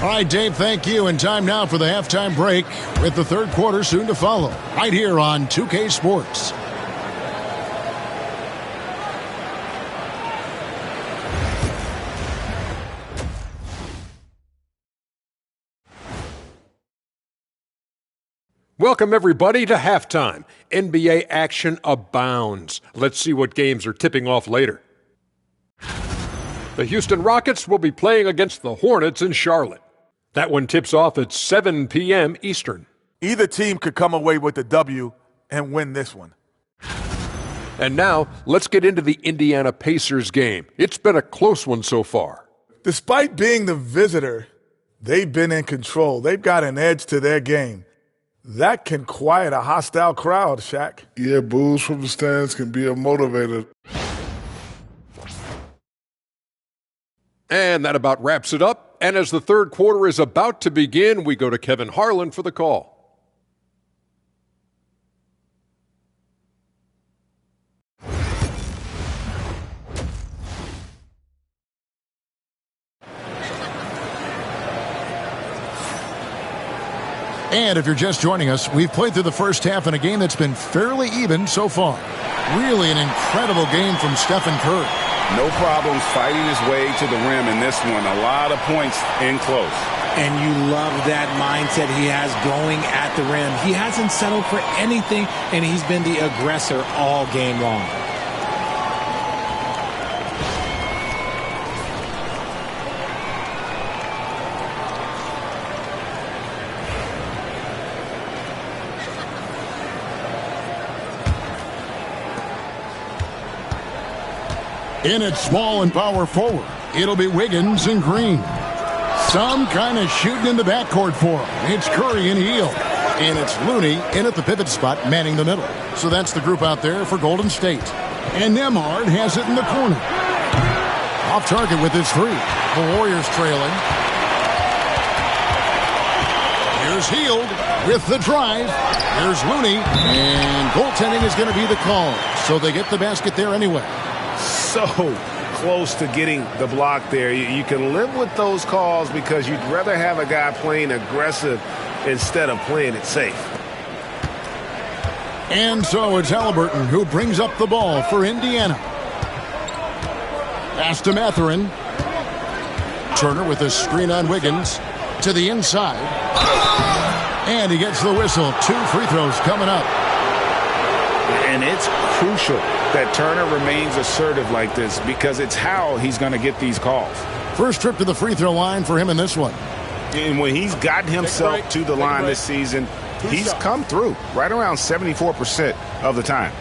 Speaker 1: All right, Dave, thank you. And time now for the halftime break with the third quarter soon to follow right here on 2K Sports.
Speaker 7: Welcome, everybody, to halftime. NBA action abounds. Let's see what games are tipping off later. The Houston Rockets will be playing against the Hornets in Charlotte. That one tips off at 7 p.m. Eastern.
Speaker 8: Either team could come away with the W and win this one.
Speaker 7: And now, let's get into the Indiana Pacers game. It's been a close one so far.
Speaker 8: Despite being the visitor, they've been in control. They've got an edge to their game. That can quiet a hostile crowd, Shaq.
Speaker 9: Yeah, boos from the stands can be a motivator.
Speaker 7: And that about wraps it up. And as the third quarter is about to begin, we go to Kevin Harlan for the call.
Speaker 1: And if you're just joining us, we've played through the first half in a game that's been fairly even so far. Really an incredible game from Stephen Curry.
Speaker 5: No problems fighting his way to the rim in this one. A lot of points in close.
Speaker 3: And you love that mindset he has going at the rim. He hasn't settled for anything, and he's been the aggressor all game long.
Speaker 1: In at small and power forward, it'll be Wiggins and Green. Some kind of shooting in the backcourt for him. It's Curry and Hield. And it's Looney in at the pivot spot, manning the middle. So that's the group out there for Golden State. And Nembhard has it in the corner. Off target with his three. The Warriors trailing. Here's Hield with the drive. Here's Looney. And goaltending is going to be the call. So they get the basket there anyway.
Speaker 5: So close to getting the block there. You can live with those calls because you'd rather have a guy playing aggressive instead of playing it safe.
Speaker 1: And so it's Halliburton who brings up the ball for Indiana. Pass to Mathurin. Turner with a screen on Wiggins to the inside. And he gets the whistle. 2 free throws coming up.
Speaker 5: And it's crucial that Turner remains assertive like this because it's how he's going to get these calls.
Speaker 1: First trip to the free throw line for him in this one.
Speaker 5: And when he's gotten himself to the line this season, he's come through right around 74% of the time.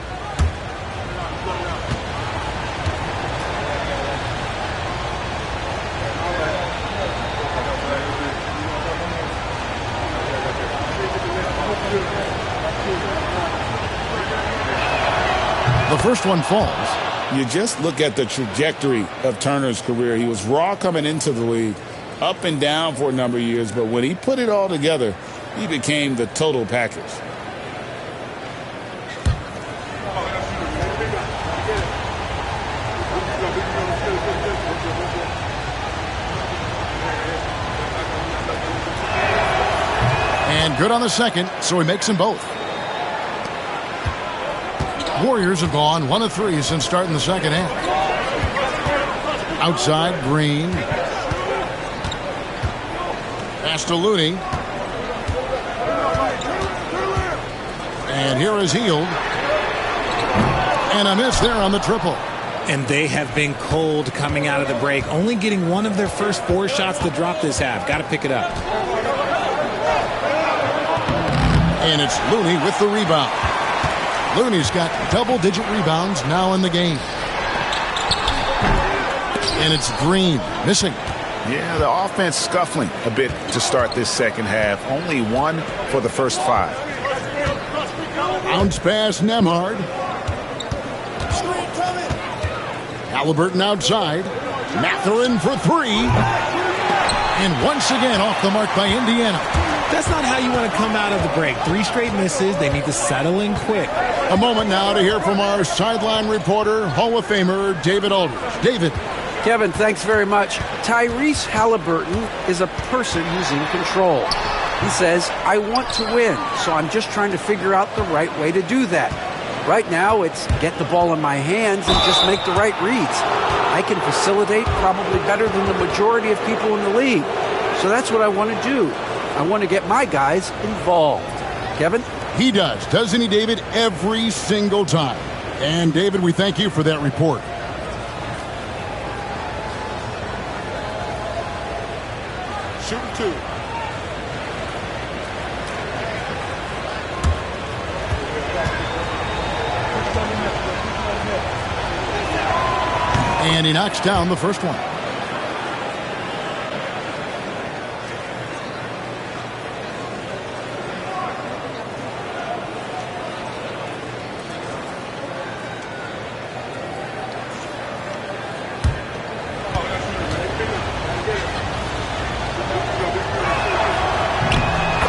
Speaker 1: The first one falls.
Speaker 2: You just look at the trajectory of Turner's career. He was raw coming into the league, up and down for a number of years, but when he put it all together, he became the total package.
Speaker 1: And good on the second, so he makes them both. Warriors have gone 1 of 3 since starting the second half. Outside, Green. Pass to Looney. And here is Hield. And a miss there on the triple.
Speaker 3: And they have been cold coming out of the break, only getting 1 of their first 4 shots to drop this half. Got to pick it up.
Speaker 1: And it's Looney with the rebound. Looney's got double-digit rebounds now in the game. And it's Green missing.
Speaker 5: Yeah, the offense scuffling a bit to start this second half. Only 1 for the first 5.
Speaker 1: Bounce pass, Nembhard. Halliburton outside. Mathurin for 3. And once again off the mark by Indiana.
Speaker 3: That's not how you want to come out of the break. 3 straight misses. They need to settle in quick.
Speaker 1: A moment now to hear from our sideline reporter, Hall of Famer David Aldridge. David.
Speaker 4: Kevin, thanks very much. Tyrese Halliburton is a person who's in control. He says, I want to win, so I'm just trying to figure out the right way to do that. Right now, it's get the ball in my hands and just make the right reads. I can facilitate probably better than the majority of people in the league. So that's what I want to do. I want to get my guys involved. Kevin?
Speaker 1: He does, doesn't he, David? Every single time. And, David, we thank you for that report.
Speaker 9: Shooting 2.
Speaker 1: And he knocks down the first one.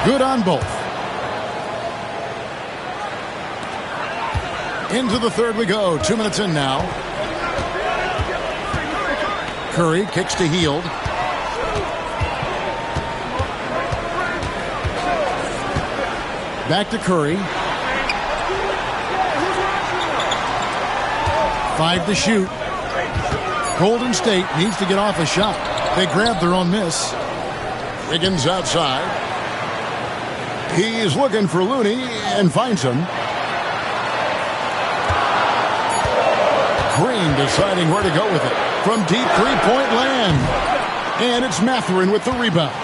Speaker 1: Good on both. Into the third we go. 2 minutes in now. Curry kicks to Hield. Back to Curry. 5 to shoot. Golden State needs to get off a shot. They grab their own miss. Wiggins outside. He is looking for Looney and finds him. Green deciding where to go with it. From deep three-point land. And it's Mathurin with the rebound.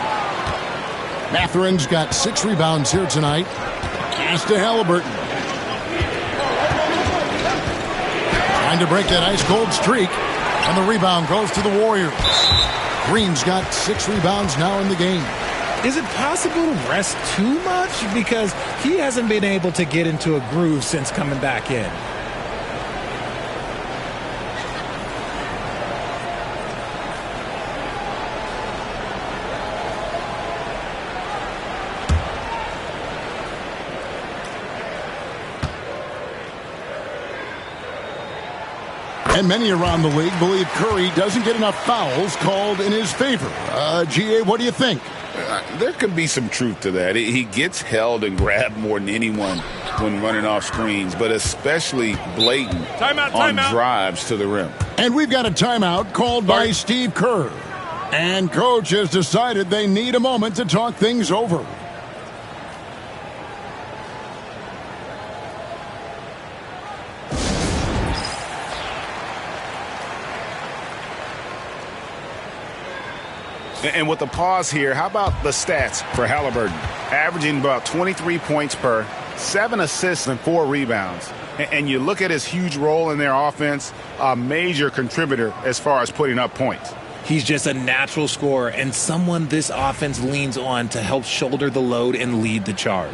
Speaker 1: Mathurin's got 6 rebounds here tonight. Pass to Halliburton. Trying to break that ice-cold streak. And the rebound goes to the Warriors. Green's got 6 rebounds now in the game.
Speaker 3: Is it possible to rest too much? Because he hasn't been able to get into a groove since coming back in.
Speaker 1: And many around the league believe Curry doesn't get enough fouls called in his favor. G.A., what do you think?
Speaker 2: There could be some truth to that. He gets held and grabbed more than anyone when running off screens, but especially blatant on drives to the rim.
Speaker 1: And we've got a timeout called by Steve Kerr. And Coach has decided they need a moment to talk things over.
Speaker 5: And with the pause here, how about the stats for Halliburton? Averaging about 23 points per, 7 assists and 4 rebounds. And you look at his huge role in their offense, a major contributor as far as putting up points.
Speaker 3: He's just a natural scorer and someone this offense leans on to help shoulder the load and lead the charge.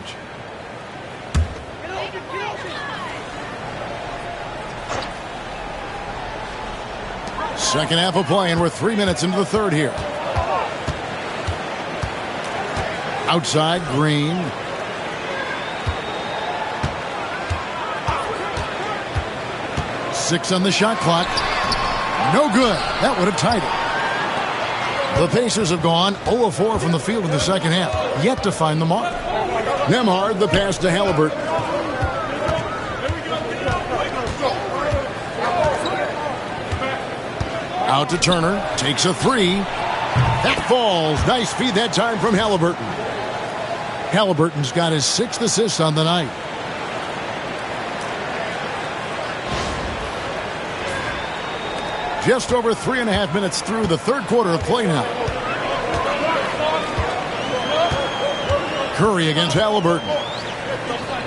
Speaker 1: Second half of play, and we're 3 minutes into the third here. Outside, Green. Six on the shot clock. No good. That would have tied it. The Pacers have gone 0 of 4 from the field in the second half. Yet to find the mark. Nembhard, the pass to Halliburton. Out to Turner. Takes a 3. That falls. Nice feed that time from Halliburton. Halliburton's got his 6th assist on the night. Just over 3.5 minutes through the third quarter of play now. Curry against Halliburton.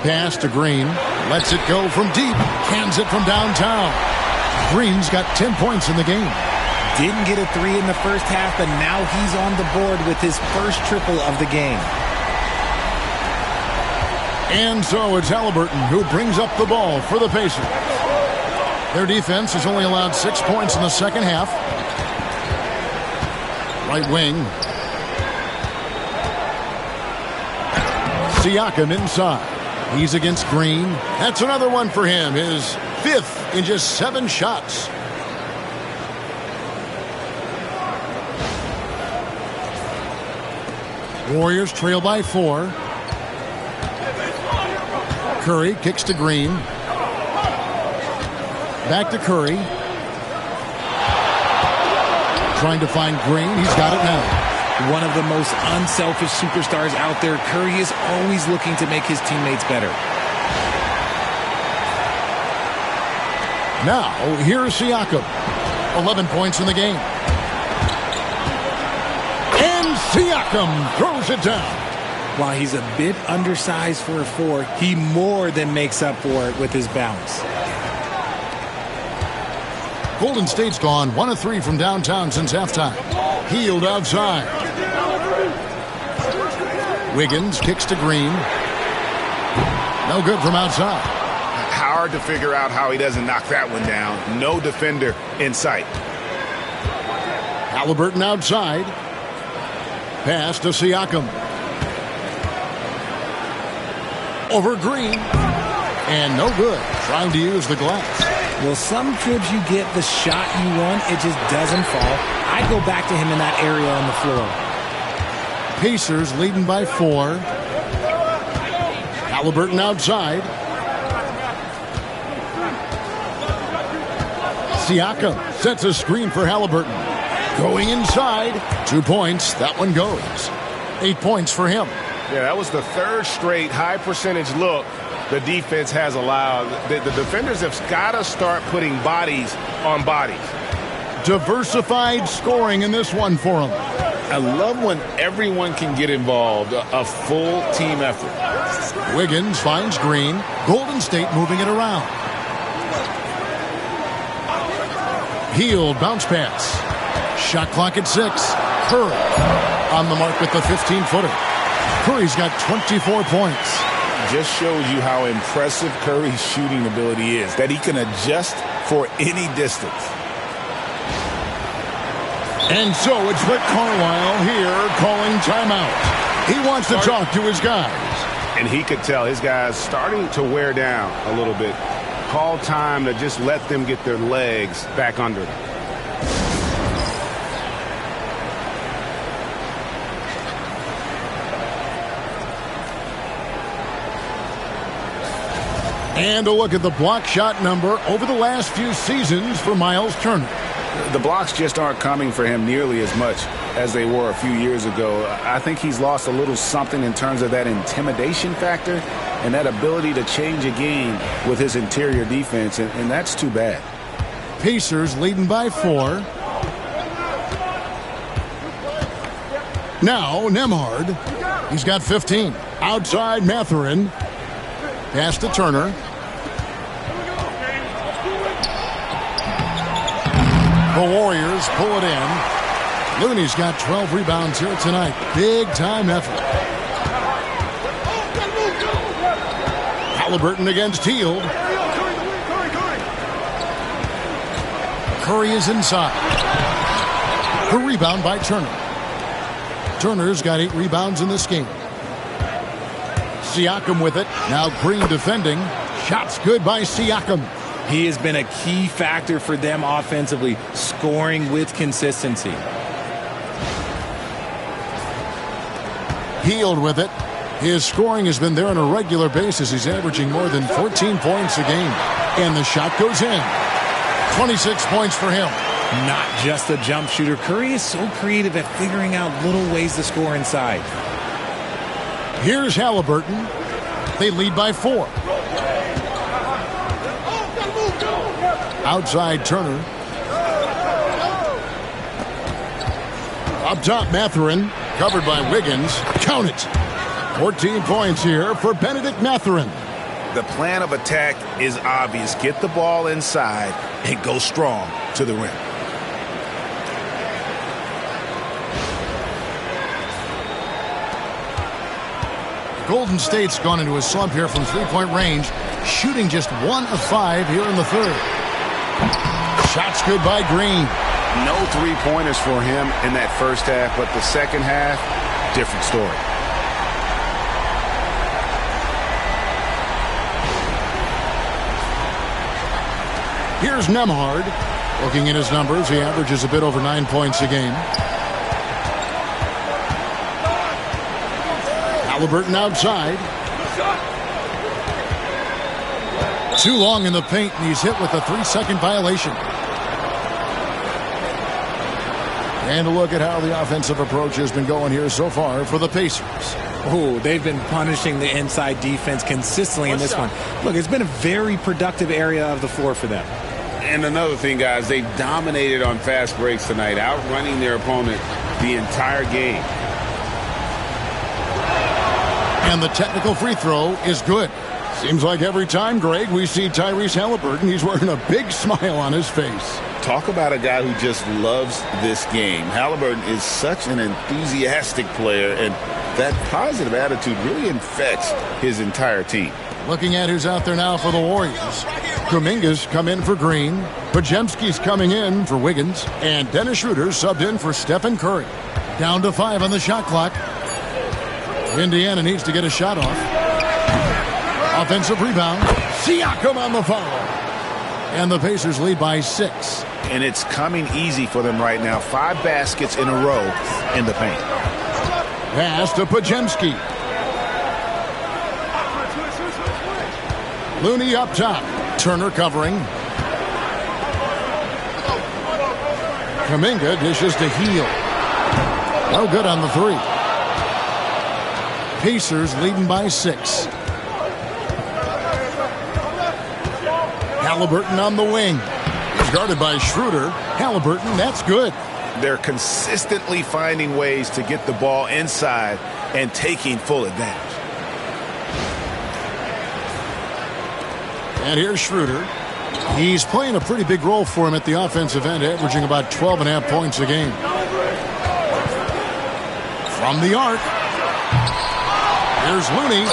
Speaker 1: Pass to Green. Lets it go from deep. Cans it from downtown. Green's got 10 points in the game.
Speaker 3: Didn't get a 3 in the first half, but now he's on the board with his first triple of the game.
Speaker 1: And so it's Halliburton who brings up the ball for the Pacers. Their defense has only allowed 6 points in the second half. Right wing. Siakam inside. He's against Green. That's another one for him. His 5th in just 7 shots. Warriors trail by 4. Curry kicks to Green. Back to Curry. Trying to find Green. He's got it now.
Speaker 3: One of the most unselfish superstars out there. Curry is always looking to make his teammates better.
Speaker 1: Now, here's Siakam. 11 points in the game. And Siakam throws it down.
Speaker 3: While he's a bit undersized for a 4, he more than makes up for it with his bounce.
Speaker 1: Golden State's gone 1 of 3 from downtown since halftime. Healed outside. Wiggins kicks to Green. No good from outside.
Speaker 5: Hard to figure out how he doesn't knock that one down. No defender in sight.
Speaker 1: Halliburton outside. Pass to Siakam. Over Green. And no good. Trying to use the glass.
Speaker 3: Well, some trips you get the shot you want, it just doesn't fall. I go back to him in that area on the floor.
Speaker 1: Pacers leading by 4. Halliburton outside. Siakam sets a screen for Halliburton. Going inside. 2 points. That one goes. 8 points for him.
Speaker 5: Yeah, that was the 3rd straight high percentage look the defense has allowed. The defenders have got to start putting bodies on bodies.
Speaker 1: Diversified scoring in this one for him.
Speaker 2: I love when everyone can get involved, a full team effort.
Speaker 1: Wiggins finds Green. Golden State moving it around. Hield bounce pass. Shot clock at 6. Curry on the mark with the 15-footer. Curry's got 24 points.
Speaker 2: Just shows you how impressive Curry's shooting ability is, that he can adjust for any distance.
Speaker 1: And so it's Rick Carlisle here calling timeout. He wants to talk to his guys.
Speaker 5: And he could tell his guys starting to wear down a little bit. Call time to just let them get their legs back under them.
Speaker 1: And a look at the block shot number over the last few seasons for Myles Turner.
Speaker 5: The blocks just aren't coming for him nearly as much as they were a few years ago. I think he's lost a little something in terms of that intimidation factor and that ability to change a game with his interior defense, and that's too bad.
Speaker 1: Pacers leading by 4. Now Nembhard. He's got 15. Outside Mathurin. Pass to Turner. The Warriors pull it in. Looney's got 12 rebounds here tonight. Big time effort. Halliburton against Hield. Curry is inside. The rebound by Turner. Turner's got 8 rebounds in this game. Siakam with it. Now Green defending. Shots good by Siakam.
Speaker 3: He has been a key factor for them offensively, scoring with consistency.
Speaker 1: Hield with it. His scoring has been there on a regular basis. He's averaging more than 14 points a game. And the shot goes in. 26 points for him.
Speaker 3: Not just a jump shooter. Curry is so creative at figuring out little ways to score inside.
Speaker 1: Here's Halliburton. They lead by 4. Outside Turner. Up top Mathurin. Covered by Wiggins. Count it. 14 points here for Benedict Mathurin.
Speaker 2: The plan of attack is obvious. Get the ball inside and go strong to the rim.
Speaker 1: Golden State's gone into a slump here from three-point range, shooting just 1 of 5 here in the third. Shots good by Green.
Speaker 5: No three-pointers for him in that first half, but the second half, different story.
Speaker 1: Here's Nembhard. Looking at his numbers, he averages a bit over 9 points a game. Halliburton outside. Too long in the paint, and he's hit with a 3-second violation. And a look at how the offensive approach has been going here so far for the Pacers.
Speaker 3: Oh, they've been punishing the inside defense consistently in this one. Look, it's been a very productive area of the floor for them.
Speaker 5: And another thing, guys, they've dominated on fast breaks tonight, outrunning their opponent the entire game.
Speaker 1: And the technical free throw is good. Seems like every time, Greg, we see Tyrese Halliburton, he's wearing a big smile on his face.
Speaker 2: Talk about a guy who just loves this game. Halliburton is such an enthusiastic player, and that positive attitude really infects his entire team.
Speaker 1: Looking at who's out there now for the Warriors. Kuminga's come in for Green. Podziemski's coming in for Wiggins. And Dennis Schroeder subbed in for Stephen Curry. Down to 5 on the shot clock. Indiana needs to get a shot off. Offensive rebound. Siakam on the foul. And the Pacers lead by 6.
Speaker 2: And it's coming easy for them right now. 5 baskets in a row in the paint.
Speaker 1: Pass to Podziemski. Looney up top. Turner covering. Kuminga dishes to Hield. No good on the 3. Pacers leading by 6. Halliburton on the wing. He's guarded by Schroeder. Halliburton, that's good.
Speaker 2: They're consistently finding ways to get the ball inside and taking full advantage.
Speaker 1: And here's Schroeder. He's playing a pretty big role for him at the offensive end, averaging about 12.5 points a game. From the arc, here's Looney,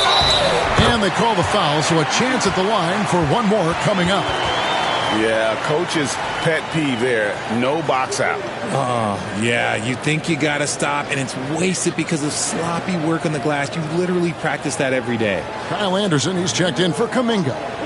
Speaker 1: and they call the foul, so a chance at the line for one more coming up.
Speaker 5: Yeah, coach's pet peeve there, no box out.
Speaker 3: Oh, yeah, you think you got to stop, and it's wasted because of sloppy work on the glass. You literally practice that every day.
Speaker 1: Kyle Anderson, he's checked in for Kuminga.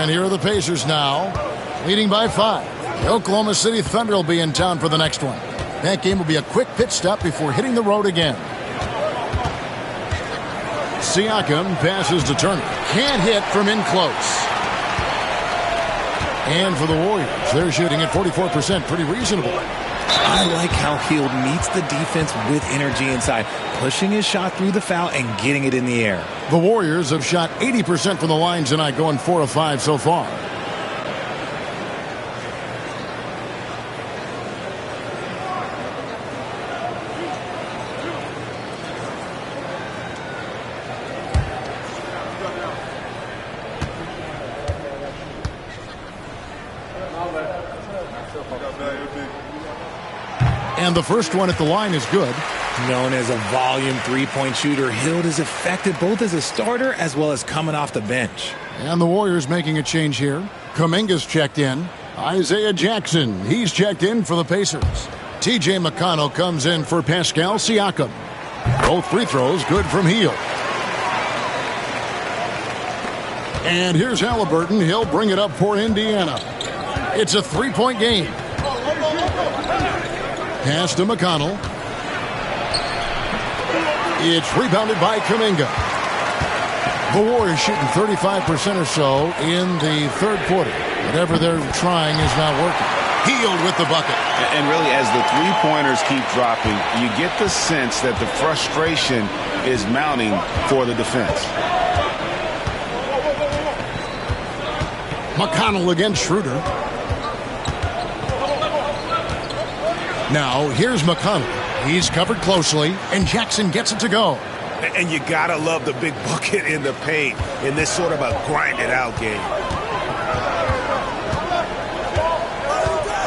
Speaker 1: And here are the Pacers now, leading by 5. The Oklahoma City Thunder will be in town for the next one. That game will be a quick pit stop before hitting the road again. Siakam passes to Turner. Can't hit from in close. And for the Warriors, they're shooting at 44%. Pretty reasonable.
Speaker 3: I like how Hield meets the defense with energy inside, pushing his shot through the foul and getting it in the air.
Speaker 1: The Warriors have shot 80% from the line tonight, going 4 of 5 so far. And the first one at the line is good.
Speaker 3: Known as a volume three-point shooter, Hield is effective both as a starter as well as coming off the bench.
Speaker 1: And the Warriors making a change here. Kuminga's checked in. Isaiah Jackson, he's checked in for the Pacers. T.J. McConnell comes in for Pascal Siakam. Both free throws good from Hield. And here's Halliburton. He'll bring it up for Indiana. It's a three-point game. Pass to McConnell. It's rebounded by Kuminga. The Warriors shooting 35% or so in the third quarter. Whatever they're trying is not working. Hield with the bucket.
Speaker 5: And really, as the three-pointers keep dropping, you get the sense that the frustration is mounting for the defense.
Speaker 1: McConnell against Schroeder. Now, here's McConnell. He's covered closely, and Jackson gets it to go.
Speaker 5: And you gotta love the big bucket in the paint in this sort of a grind-it-out game.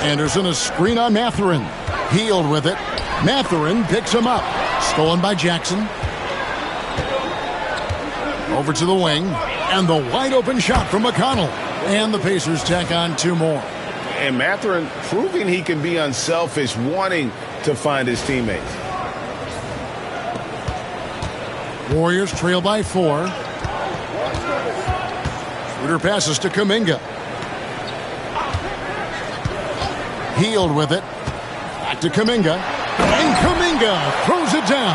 Speaker 1: Anderson, a screen on Mathurin. Hield with it. Mathurin picks him up. Stolen by Jackson. Over to the wing. And the wide-open shot from McConnell. And the Pacers tack on 2 more.
Speaker 5: And Mathurin proving he can be unselfish, wanting to find his teammates.
Speaker 1: Warriors trail by 4. Schroeder passes to Kuminga. Hield with it. Back to Kuminga. And Kuminga throws it down.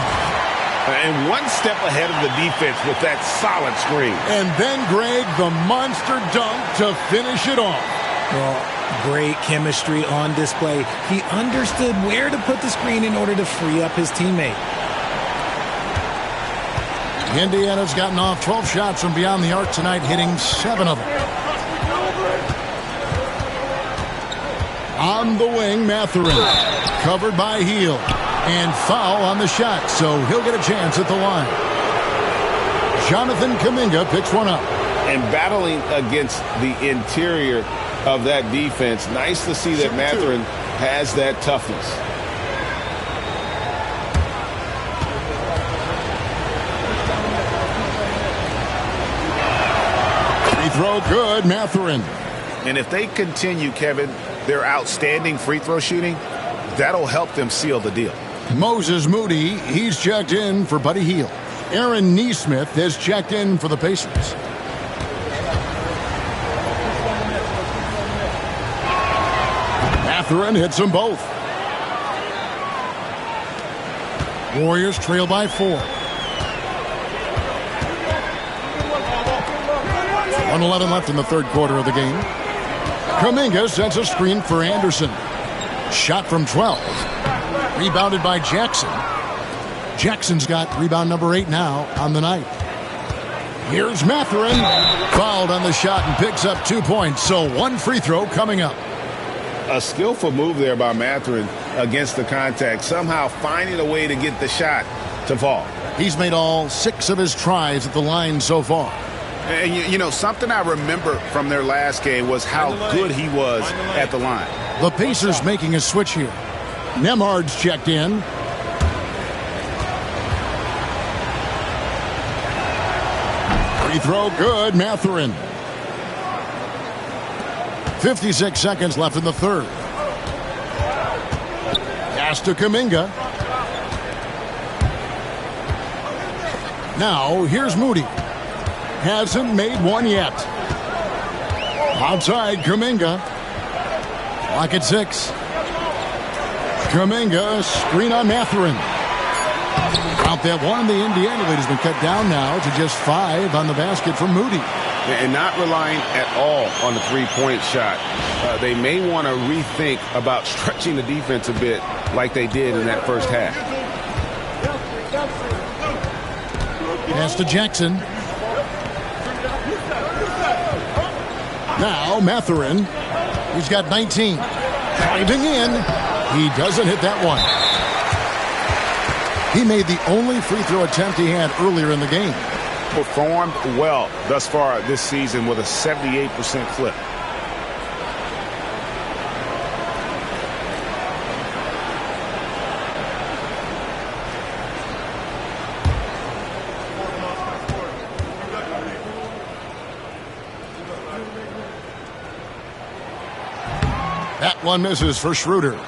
Speaker 5: And one step ahead of the defense with that solid screen.
Speaker 1: And then, Greg, the monster dunk to finish it off.
Speaker 3: Well, great chemistry on display. He understood where to put the screen in order to free up his teammate.
Speaker 1: Indiana's gotten off 12 shots from beyond the arc tonight, hitting 7 of them. On the wing, Mathurin. Covered by Hield. And foul on the shot, so he'll get a chance at the line. Jonathan Kuminga picks one up.
Speaker 5: And battling against the interior of that defense, nice to see that Mathurin has that toughness.
Speaker 1: Free throw good, Mathurin.
Speaker 5: And if they continue, Kevin, their outstanding free throw shooting, that'll help them seal the deal.
Speaker 1: Moses Moody, he's checked in for Buddy Hield. Aaron Nesmith has checked in for the Pacers. Mathurin hits them both. Warriors trail by 4. 1:11 left in the third quarter of the game. Kuminga sets a screen for Anderson. Shot from 12. Rebounded by Jackson. Jackson's got rebound number 8 now on the night. Here's Mathurin. Fouled on the shot and picks up 2 points. So 1 free throw coming up.
Speaker 2: A skillful move there by Mathurin against the contact. Somehow finding a way to get the shot to fall.
Speaker 1: He's made all 6 of his tries at the line so far.
Speaker 5: And you know, something I remember from their last game was how good he was at the line.
Speaker 1: The Pacers making a switch here. Nembhard's checked in. Free throw good, Mathurin. 56 seconds left in the third. Pass to Kuminga. Now, here's Moody. Hasn't made one yet. Outside, Kuminga. Clock at 6. Kuminga, screen on Mathurin. Out that one, the Indiana lead has been cut down now to just 5 on the basket from Moody.
Speaker 5: And not relying at all on the three-point shot. They may want to rethink about stretching the defense a bit like they did in that first half.
Speaker 1: Pass to Jackson. Now Mathurin. He's got 19. Driving in. He doesn't hit that one. He made the only free throw attempt he had earlier in the game.
Speaker 5: Performed well thus far this season with a 78% clip.
Speaker 1: That one misses for Schroeder.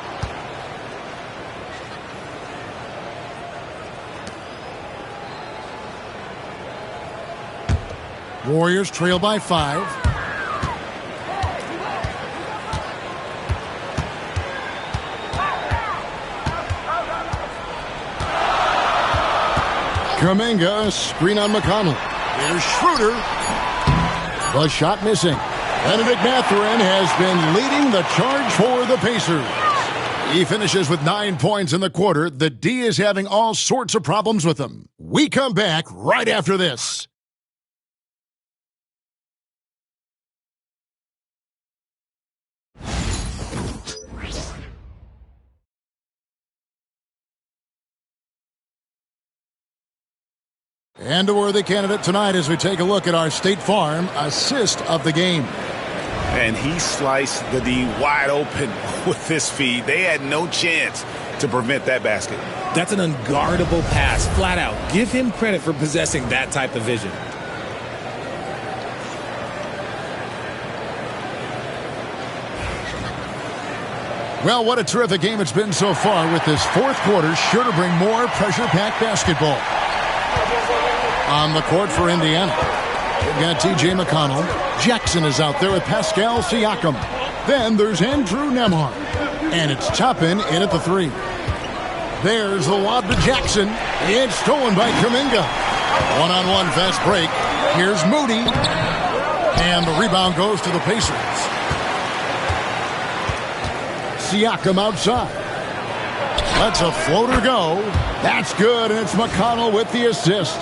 Speaker 1: Warriors trail by 5. Kuminga, screen on McConnell. There's Schroeder. The shot missing. Benedict Mathurin has been leading the charge for the Pacers. He finishes with 9 points in the quarter. The D is having all sorts of problems with him. We come back right after this. And a worthy candidate tonight as we take a look at our State Farm assist of the game.
Speaker 5: And he sliced the D wide open with this feed. They had no chance to prevent that basket.
Speaker 3: That's an unguardable pass, flat out. Give him credit for possessing that type of vision.
Speaker 1: Well, what a terrific game it's been so far, with this fourth quarter sure to bring more pressure-packed basketball. On the court for Indiana, they've got T.J. McConnell. Jackson is out there with Pascal Siakam. Then there's Andrew Nembhard. And it's Toppin in at the 3. There's the lob to Jackson. It's stolen by Kuminga. One-on-one fast break. Here's Moody. And the rebound goes to the Pacers. Siakam outside. Lets a floater go. That's good, and it's McConnell with the assist.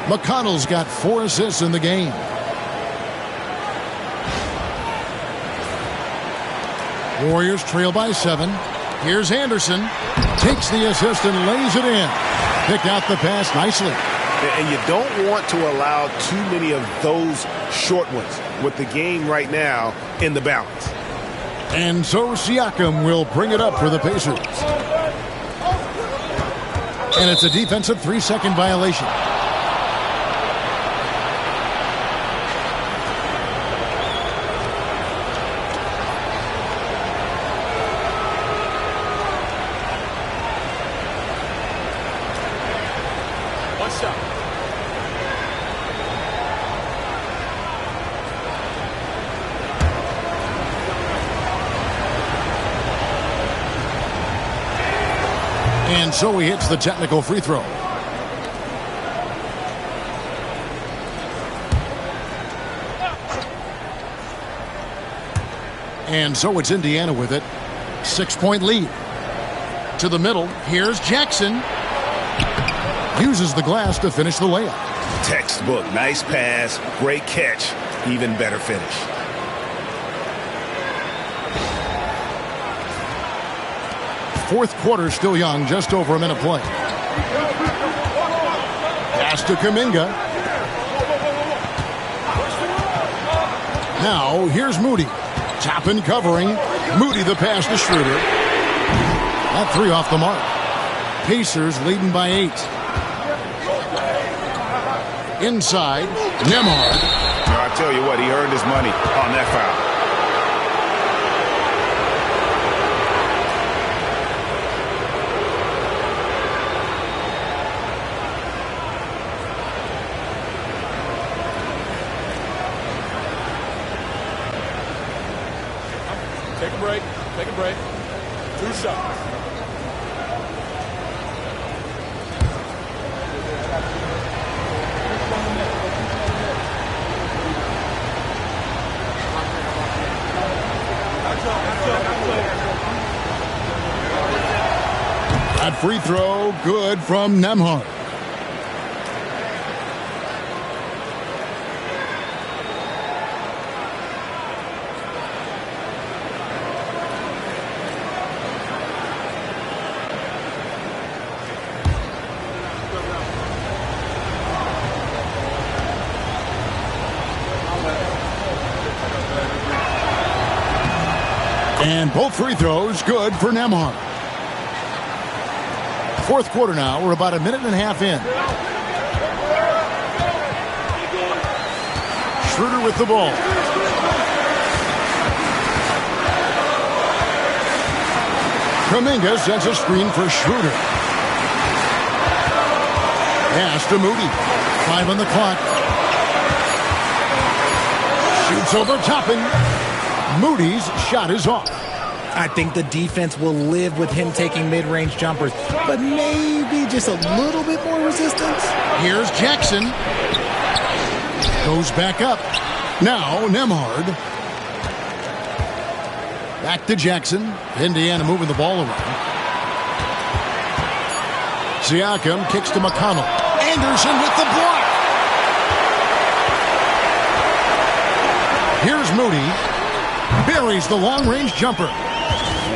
Speaker 1: McConnell's got 4 assists in the game. Warriors trail by 7. Here's Anderson. Takes the assist and lays it in. Picked out the pass nicely.
Speaker 5: And you don't want to allow too many of those short ones with the game right now in the balance.
Speaker 1: And so Siakam will bring it up for the Pacers. And it's a defensive 3-second violation. And so he hits the technical free throw. And so it's Indiana with it. 6-point lead. To the middle. Here's Jackson. Uses the glass to finish the layup.
Speaker 2: Textbook. Nice pass. Great catch. Even better finish.
Speaker 1: Fourth quarter still young, just over a minute play. Pass to Kuminga. Now, here's Moody. Tap and covering. Moody the pass to Schroeder. That three off the mark. Pacers leading by 8. Inside, Nembhard.
Speaker 5: I tell you what, he earned his money on that foul.
Speaker 9: Take a break. Take a break. 2 shots.
Speaker 1: That free throw, good from Nembhard. And both free throws good for Nembhard. Fourth quarter now. We're about a minute and a half in. Schroeder with the ball. Kuminga sends a screen for Schroeder. Pass to Moody. 5 on the clock. Shoots over Toppin. Moody's shot is off.
Speaker 3: I think the defense will live with him taking mid-range jumpers, but maybe just a little bit more resistance.
Speaker 1: Here's Jackson. Goes back up. Now Nembhard. Back to Jackson. Indiana moving the ball around. Siakam kicks to McConnell. Anderson with the block. Here's Moody. Buries the long-range jumper.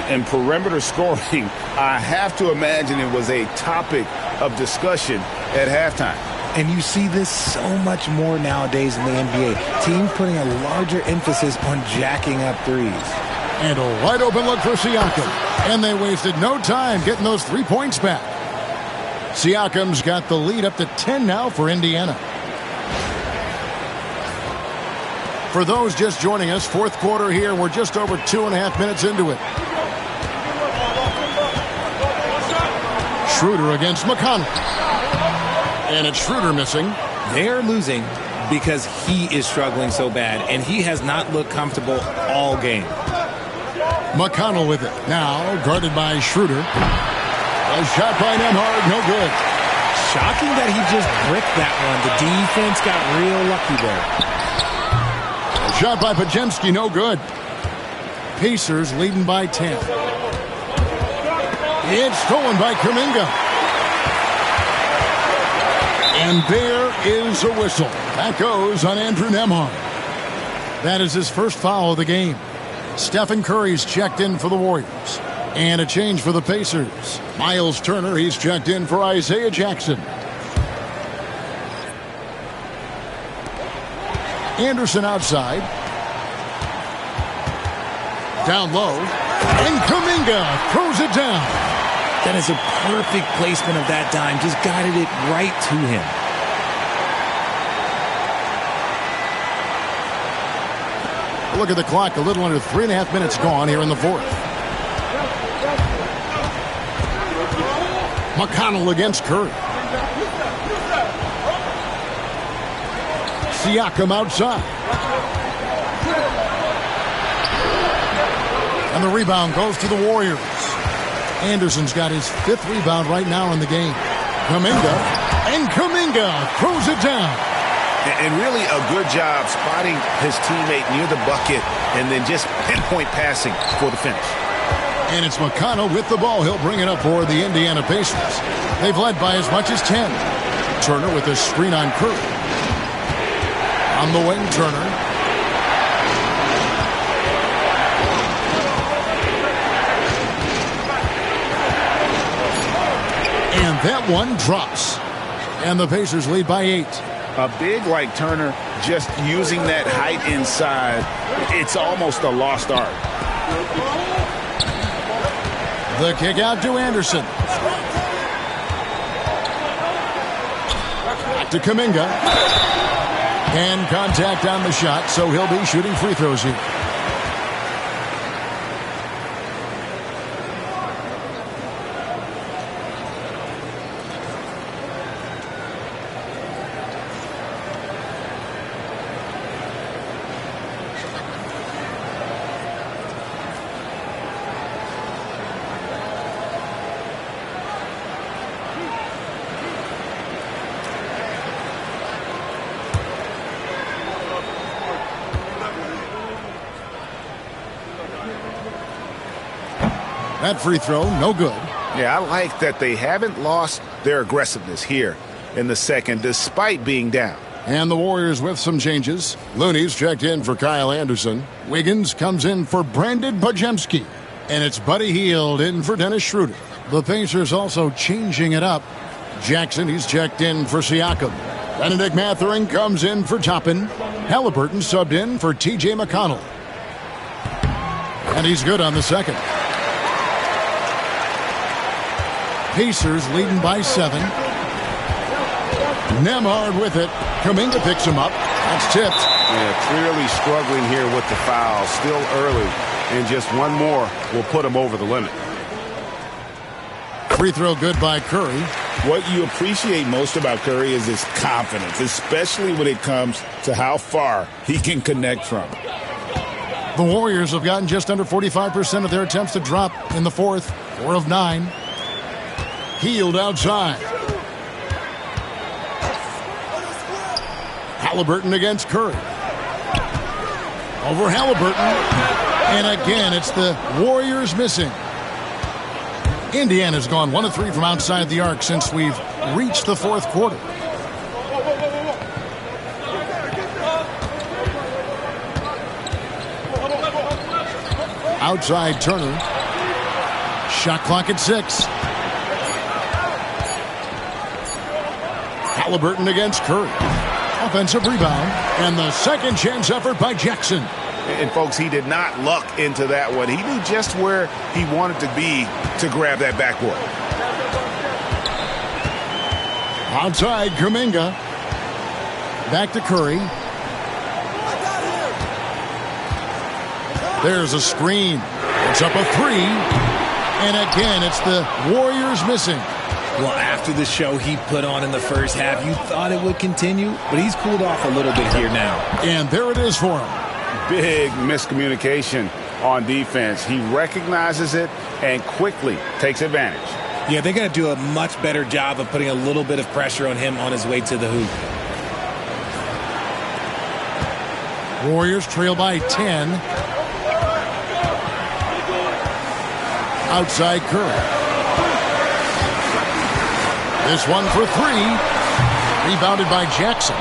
Speaker 2: And perimeter scoring, I have to imagine it was a topic of discussion at halftime.
Speaker 3: And you see this so much more nowadays in the NBA. Teams putting a larger emphasis on jacking up threes.
Speaker 1: And a wide open look for Siakam. And they wasted no time getting those 3 points back. Siakam's got the lead up to 10 now for Indiana. For those just joining us, fourth quarter here. We're just over 2.5 minutes into it. Schroeder against McConnell. And it's Schroeder missing.
Speaker 3: They're losing because he is struggling so bad, and he has not looked comfortable all game.
Speaker 1: McConnell with it. Now guarded by Schroeder. A shot by Nembhard, no good.
Speaker 3: Shocking that he just bricked that one. The defense got real lucky there.
Speaker 1: A shot by Podziemski, no good. Pacers leading by 10. It's stolen by Kuminga. And there is a whistle. That goes on Andrew Nembhard. That is his first foul of the game. Stephen Curry's checked in for the Warriors. And a change for the Pacers. Miles Turner, he's checked in for Isaiah Jackson. Anderson outside. Down low. And Kuminga throws it down.
Speaker 3: That is a perfect placement of that dime. Just guided it right to him.
Speaker 1: Look at the clock. A little under 3.5 minutes gone here in the fourth. McConnell against Curry. Siakam outside. And the rebound goes to the Warriors. Anderson's got his 5th rebound right now in the game. Kuminga. And Kuminga throws it down.
Speaker 2: And really a good job spotting his teammate near the bucket and then just pinpoint passing for the finish.
Speaker 1: And it's McConnell with the ball. He'll bring it up for the Indiana Pacers. They've led by as much as 10. Turner with a screen on Curry. On the wing, Turner. And that one drops. And the Pacers lead by 8.
Speaker 2: A big like Turner, just using that height inside, it's almost a lost art.
Speaker 1: The kick out to Anderson. Back to Kuminga. And contact on the shot, so he'll be shooting free throws here. That free throw, no good.
Speaker 2: Yeah, I like that they haven't lost their aggressiveness here in the second, despite being down.
Speaker 1: And the Warriors with some changes. Looney's checked in for Kyle Anderson. Wiggins comes in for Brandon Podziemski. And it's Buddy Hield in for Dennis Schroeder. The Pacers also changing it up. Jackson, he's checked in for Siakam. Benedict Mathurin comes in for Toppin. Halliburton subbed in for T.J. McConnell. And he's good on the second. Pacers leading by 7. Nembhard with it. Kuminga picks him up. That's tipped.
Speaker 5: Yeah, clearly struggling here with the foul. Still early. And just one more will put him over the limit.
Speaker 1: Free throw good by Curry.
Speaker 2: What you appreciate most about Curry is his confidence, especially when it comes to how far he can connect from.
Speaker 1: The Warriors have gotten just under 45% of their attempts to drop in the fourth. 4 of 9. Hield outside. Halliburton against Curry. Over Halliburton. And again, it's the Warriors missing. Indiana's gone 1 of 3 from outside the arc since we've reached the fourth quarter. Outside Turner. Shot clock at 6. Halliburton against Curry. Offensive rebound. And the second chance effort by Jackson.
Speaker 2: And folks, he did not luck into that one. He knew just where he wanted to be to grab that backboard.
Speaker 1: Outside Kuminga. Back to Curry. There's a screen. It's up a 3. And again, it's the Warriors missing.
Speaker 3: Well, after the show he put on in the first half, you thought it would continue, but he's cooled off a little bit here now.
Speaker 1: And there it is for him.
Speaker 5: Big miscommunication on defense. He recognizes it and quickly takes advantage.
Speaker 3: Yeah, they're going to do a much better job of putting a little bit of pressure on him on his way to the hoop.
Speaker 1: Warriors trail by 10. Outside Curry. This one for 3. Rebounded by Jackson.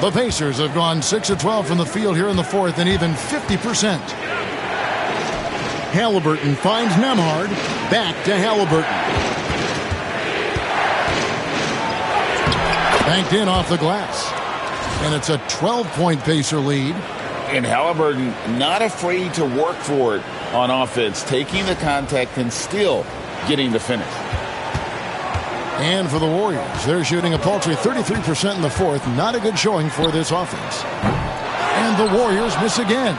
Speaker 1: The Pacers have gone 6 of 12 from the field here in the fourth and even 50%. Halliburton finds Nembhard. Back to Halliburton. Banked in off the glass. And it's a 12-point Pacer lead.
Speaker 2: And Halliburton not afraid to work for it on offense, taking the contact and still getting the finish.
Speaker 1: And for the Warriors, they're shooting a paltry 33% in the fourth. Not a good showing for this offense. And the Warriors miss again.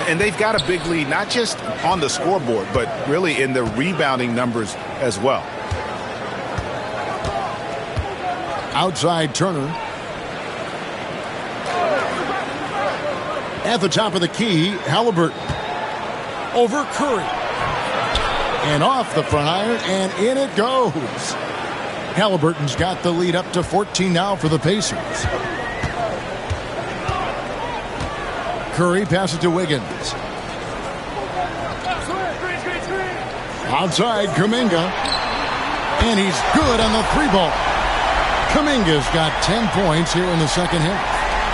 Speaker 2: And they've got a big lead, not just on the scoreboard, but really in the rebounding numbers as well.
Speaker 1: Outside Turner. At the top of the key, Halliburton. Over Curry. And off the front iron, and in it goes. Halliburton's got the lead up to 14 now for the Pacers. Curry passes to Wiggins. Outside, Kuminga. And he's good on the three ball. Kuminga's got 10 points here in the second half.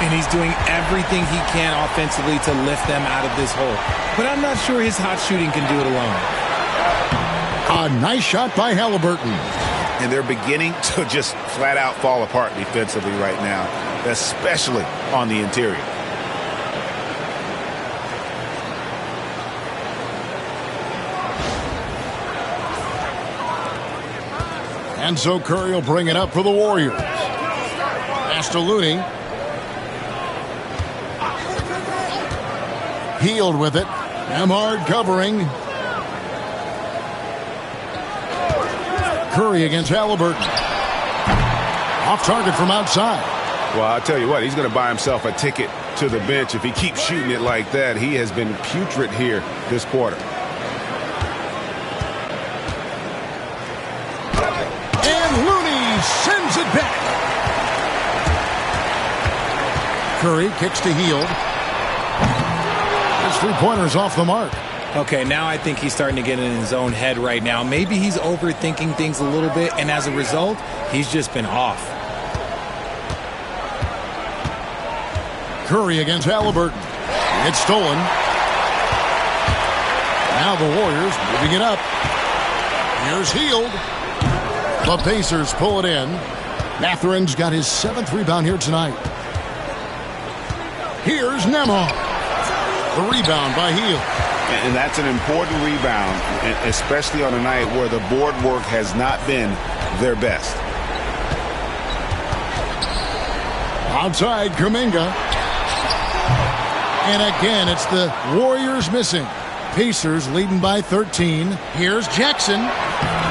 Speaker 3: And he's doing everything he can offensively to lift them out of this hole. But I'm not sure his hot shooting can do it alone.
Speaker 1: A nice shot by Halliburton.
Speaker 5: And they're beginning to just flat out fall apart defensively right now, especially on the interior.
Speaker 1: And so Curry will bring it up for the Warriors. Pass to Looney. Healed with it. Nembhard covering. Curry against Halliburton. Off target from outside.
Speaker 5: Well, I'll tell you what, he's going to buy himself a ticket to the bench if he keeps shooting it like that. He has been putrid here this quarter.
Speaker 1: And Looney sends it back. Curry kicks to Hield. His three-pointer's off the mark.
Speaker 3: Okay, now I think he's starting to get in his own head right now. Maybe he's overthinking things a little bit, and as a result, he's just been off.
Speaker 1: Curry against Halliburton. It's stolen. Now the Warriors moving it up. Here's Hield. The Pacers pull it in. Matherin's got his 7th rebound here tonight. Here's Nembhard. The rebound by Hield.
Speaker 5: And that's an important rebound, especially on a night where the board work has not been their best.
Speaker 1: Outside, Kuminga. And again, it's the Warriors missing. Pacers leading by 13. Here's Jackson.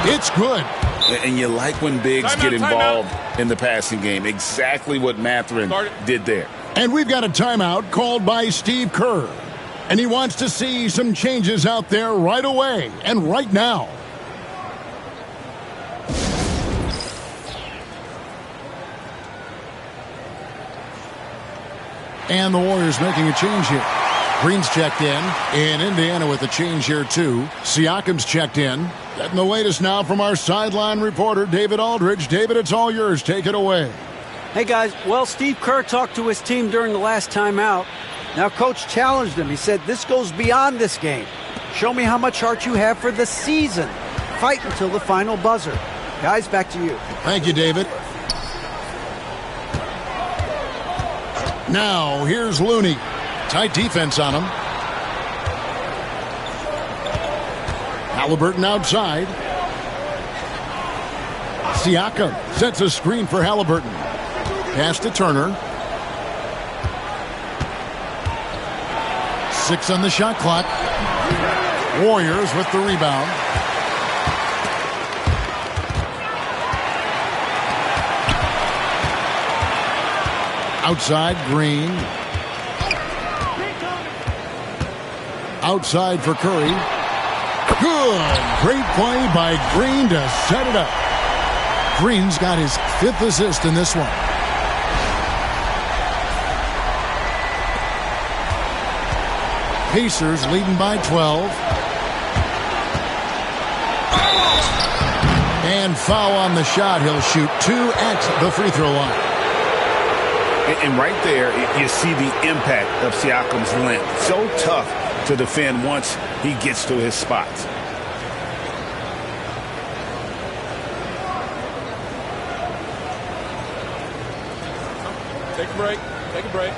Speaker 1: It's good.
Speaker 5: And you like when bigs get involved in the passing game. Exactly what Mathurin did there.
Speaker 1: And we've got a timeout called by Steve Kerr. And he wants to see some changes out there right away and right now. And the Warriors making a change here. Green's checked in. And Indiana with a change here, too. Siakam's checked in. Getting the latest now from our sideline reporter, David Aldridge. David, it's all yours. Take it away.
Speaker 4: Hey, guys. Well, Steve Kerr talked to his team during the last timeout. Now, Coach challenged him. He said, this goes beyond this game. Show me how much heart you have for the season. Fight until the final buzzer. Guys, back to you.
Speaker 1: Thank you, David. Now, here's Looney. Tight defense on him. Halliburton outside. Siakam sets a screen for Halliburton. Pass to Turner. 6 on the shot clock. Warriors with the rebound. Outside, Green. Outside for Curry. Good. Great play by Green to set it up. Green's got his 5th assist in this one. Pacers leading by 12. And foul on the shot. He'll shoot 2 at the free throw line.
Speaker 5: And right there, you see the impact of Siakam's length. So tough to defend once he gets to his spots.
Speaker 9: Take a break. Take a break.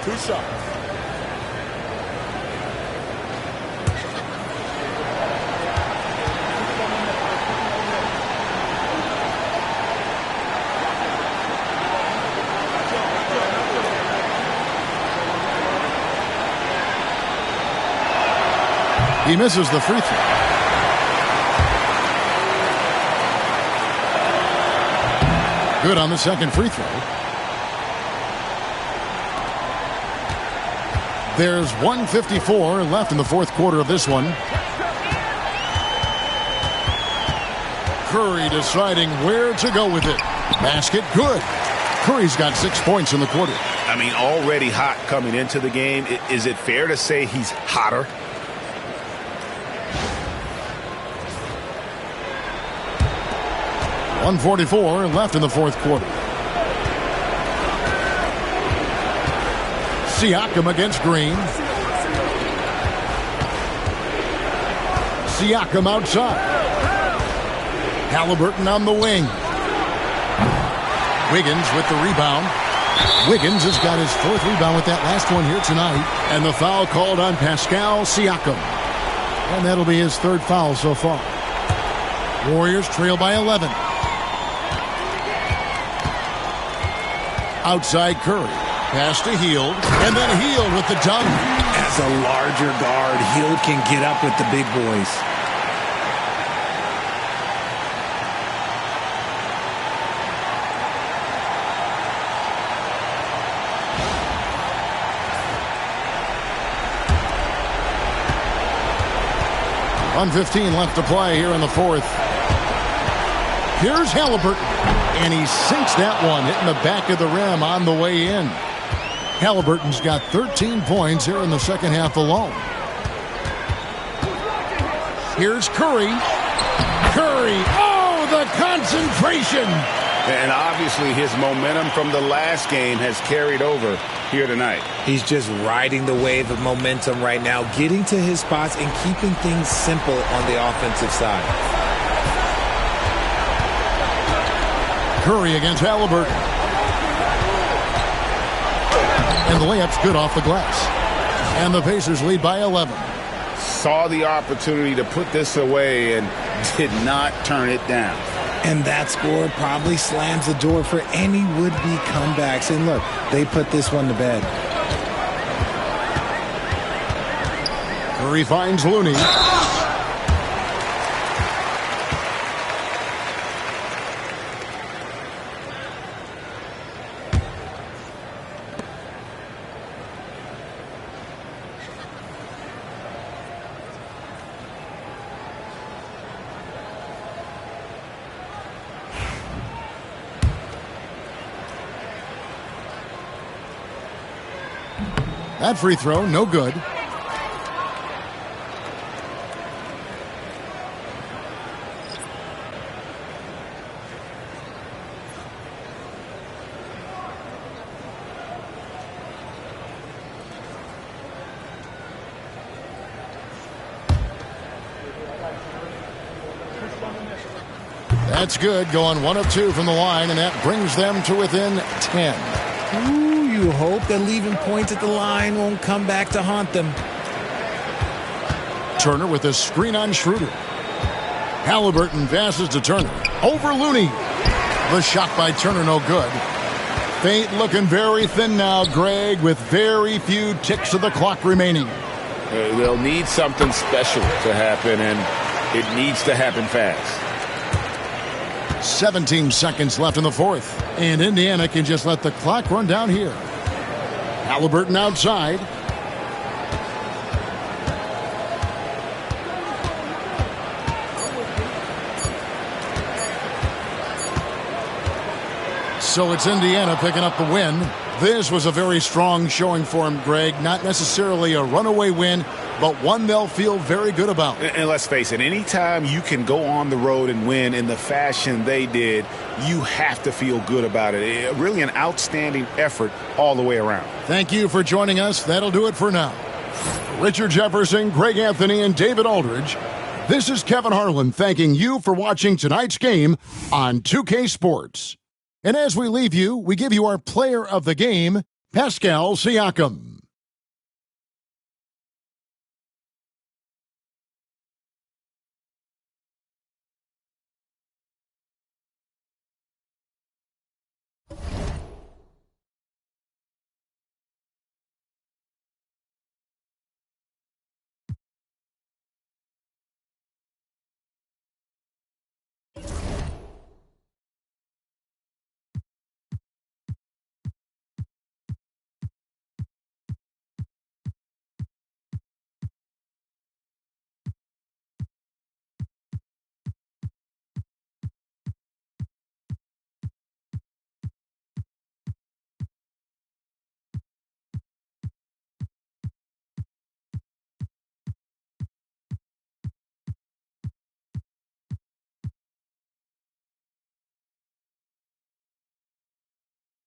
Speaker 9: 2 shots.
Speaker 1: He misses the free throw. Good on the second free throw. There's 1:54 left in the fourth quarter of this one. Curry deciding where to go with it. Basket good. Curry's got 6 points in the quarter.
Speaker 5: I mean, already hot coming into the game. Is it fair to say he's hotter?
Speaker 1: 1:44 left in the fourth quarter. Siakam against Green. Siakam outside. Halliburton on the wing. Wiggins with the rebound. Wiggins has got his fourth rebound with that last one here tonight. And the foul called on Pascal Siakam. And that'll be his third foul so far. Warriors trail by 11. Outside Curry. Pass to Hield. And then Hield with the dunk.
Speaker 3: As a larger guard, Hield can get up with the big boys.
Speaker 1: .1:15 left to play here in the fourth. Here's Halliburton, and he sinks that one, hitting the back of the rim on the way in. Halliburton's got 13 points here in the second half alone. Here's Curry. Curry, oh, the concentration!
Speaker 5: And obviously his momentum from the last game has carried over here tonight.
Speaker 3: He's just riding the wave of momentum right now, getting to his spots and keeping things simple on the offensive side.
Speaker 1: Curry against Halliburton. And the layup's good off the glass. And the Pacers lead by 11.
Speaker 5: Saw the opportunity to put this away and did not turn it down.
Speaker 3: And that score probably slams the door for any would-be comebacks. And look, they put this one to bed.
Speaker 1: Curry finds Looney. That free throw, no good. That's good, going 1 of 2 from the line, and that brings them to within 10.
Speaker 3: Ooh, you hope that leaving points at the line won't come back to haunt them.
Speaker 1: Turner with a screen on Schroeder. Halliburton passes to Turner. Over Looney. The shot by Turner, no good. Feint looking very thin now, Greg, with very few ticks of the clock remaining.
Speaker 5: They'll need something special to happen, and it needs to happen fast.
Speaker 1: 17 seconds left in the fourth, and Indiana can just let the clock run down here. Halliburton outside. So it's Indiana picking up the win. This was a very strong showing for him, Greg. Not necessarily a runaway win, but one they'll feel very good about.
Speaker 5: And let's face it, anytime you can go on the road and win in the fashion they did, you have to feel good about it. Really an outstanding effort all the way around.
Speaker 1: Thank you for joining us. That'll do it for now. Richard Jefferson, Greg Anthony, and David Aldridge. This is Kevin Harlan thanking you for watching tonight's game on 2K Sports. And as we leave you, we give you our player of the game, Pascal Siakam.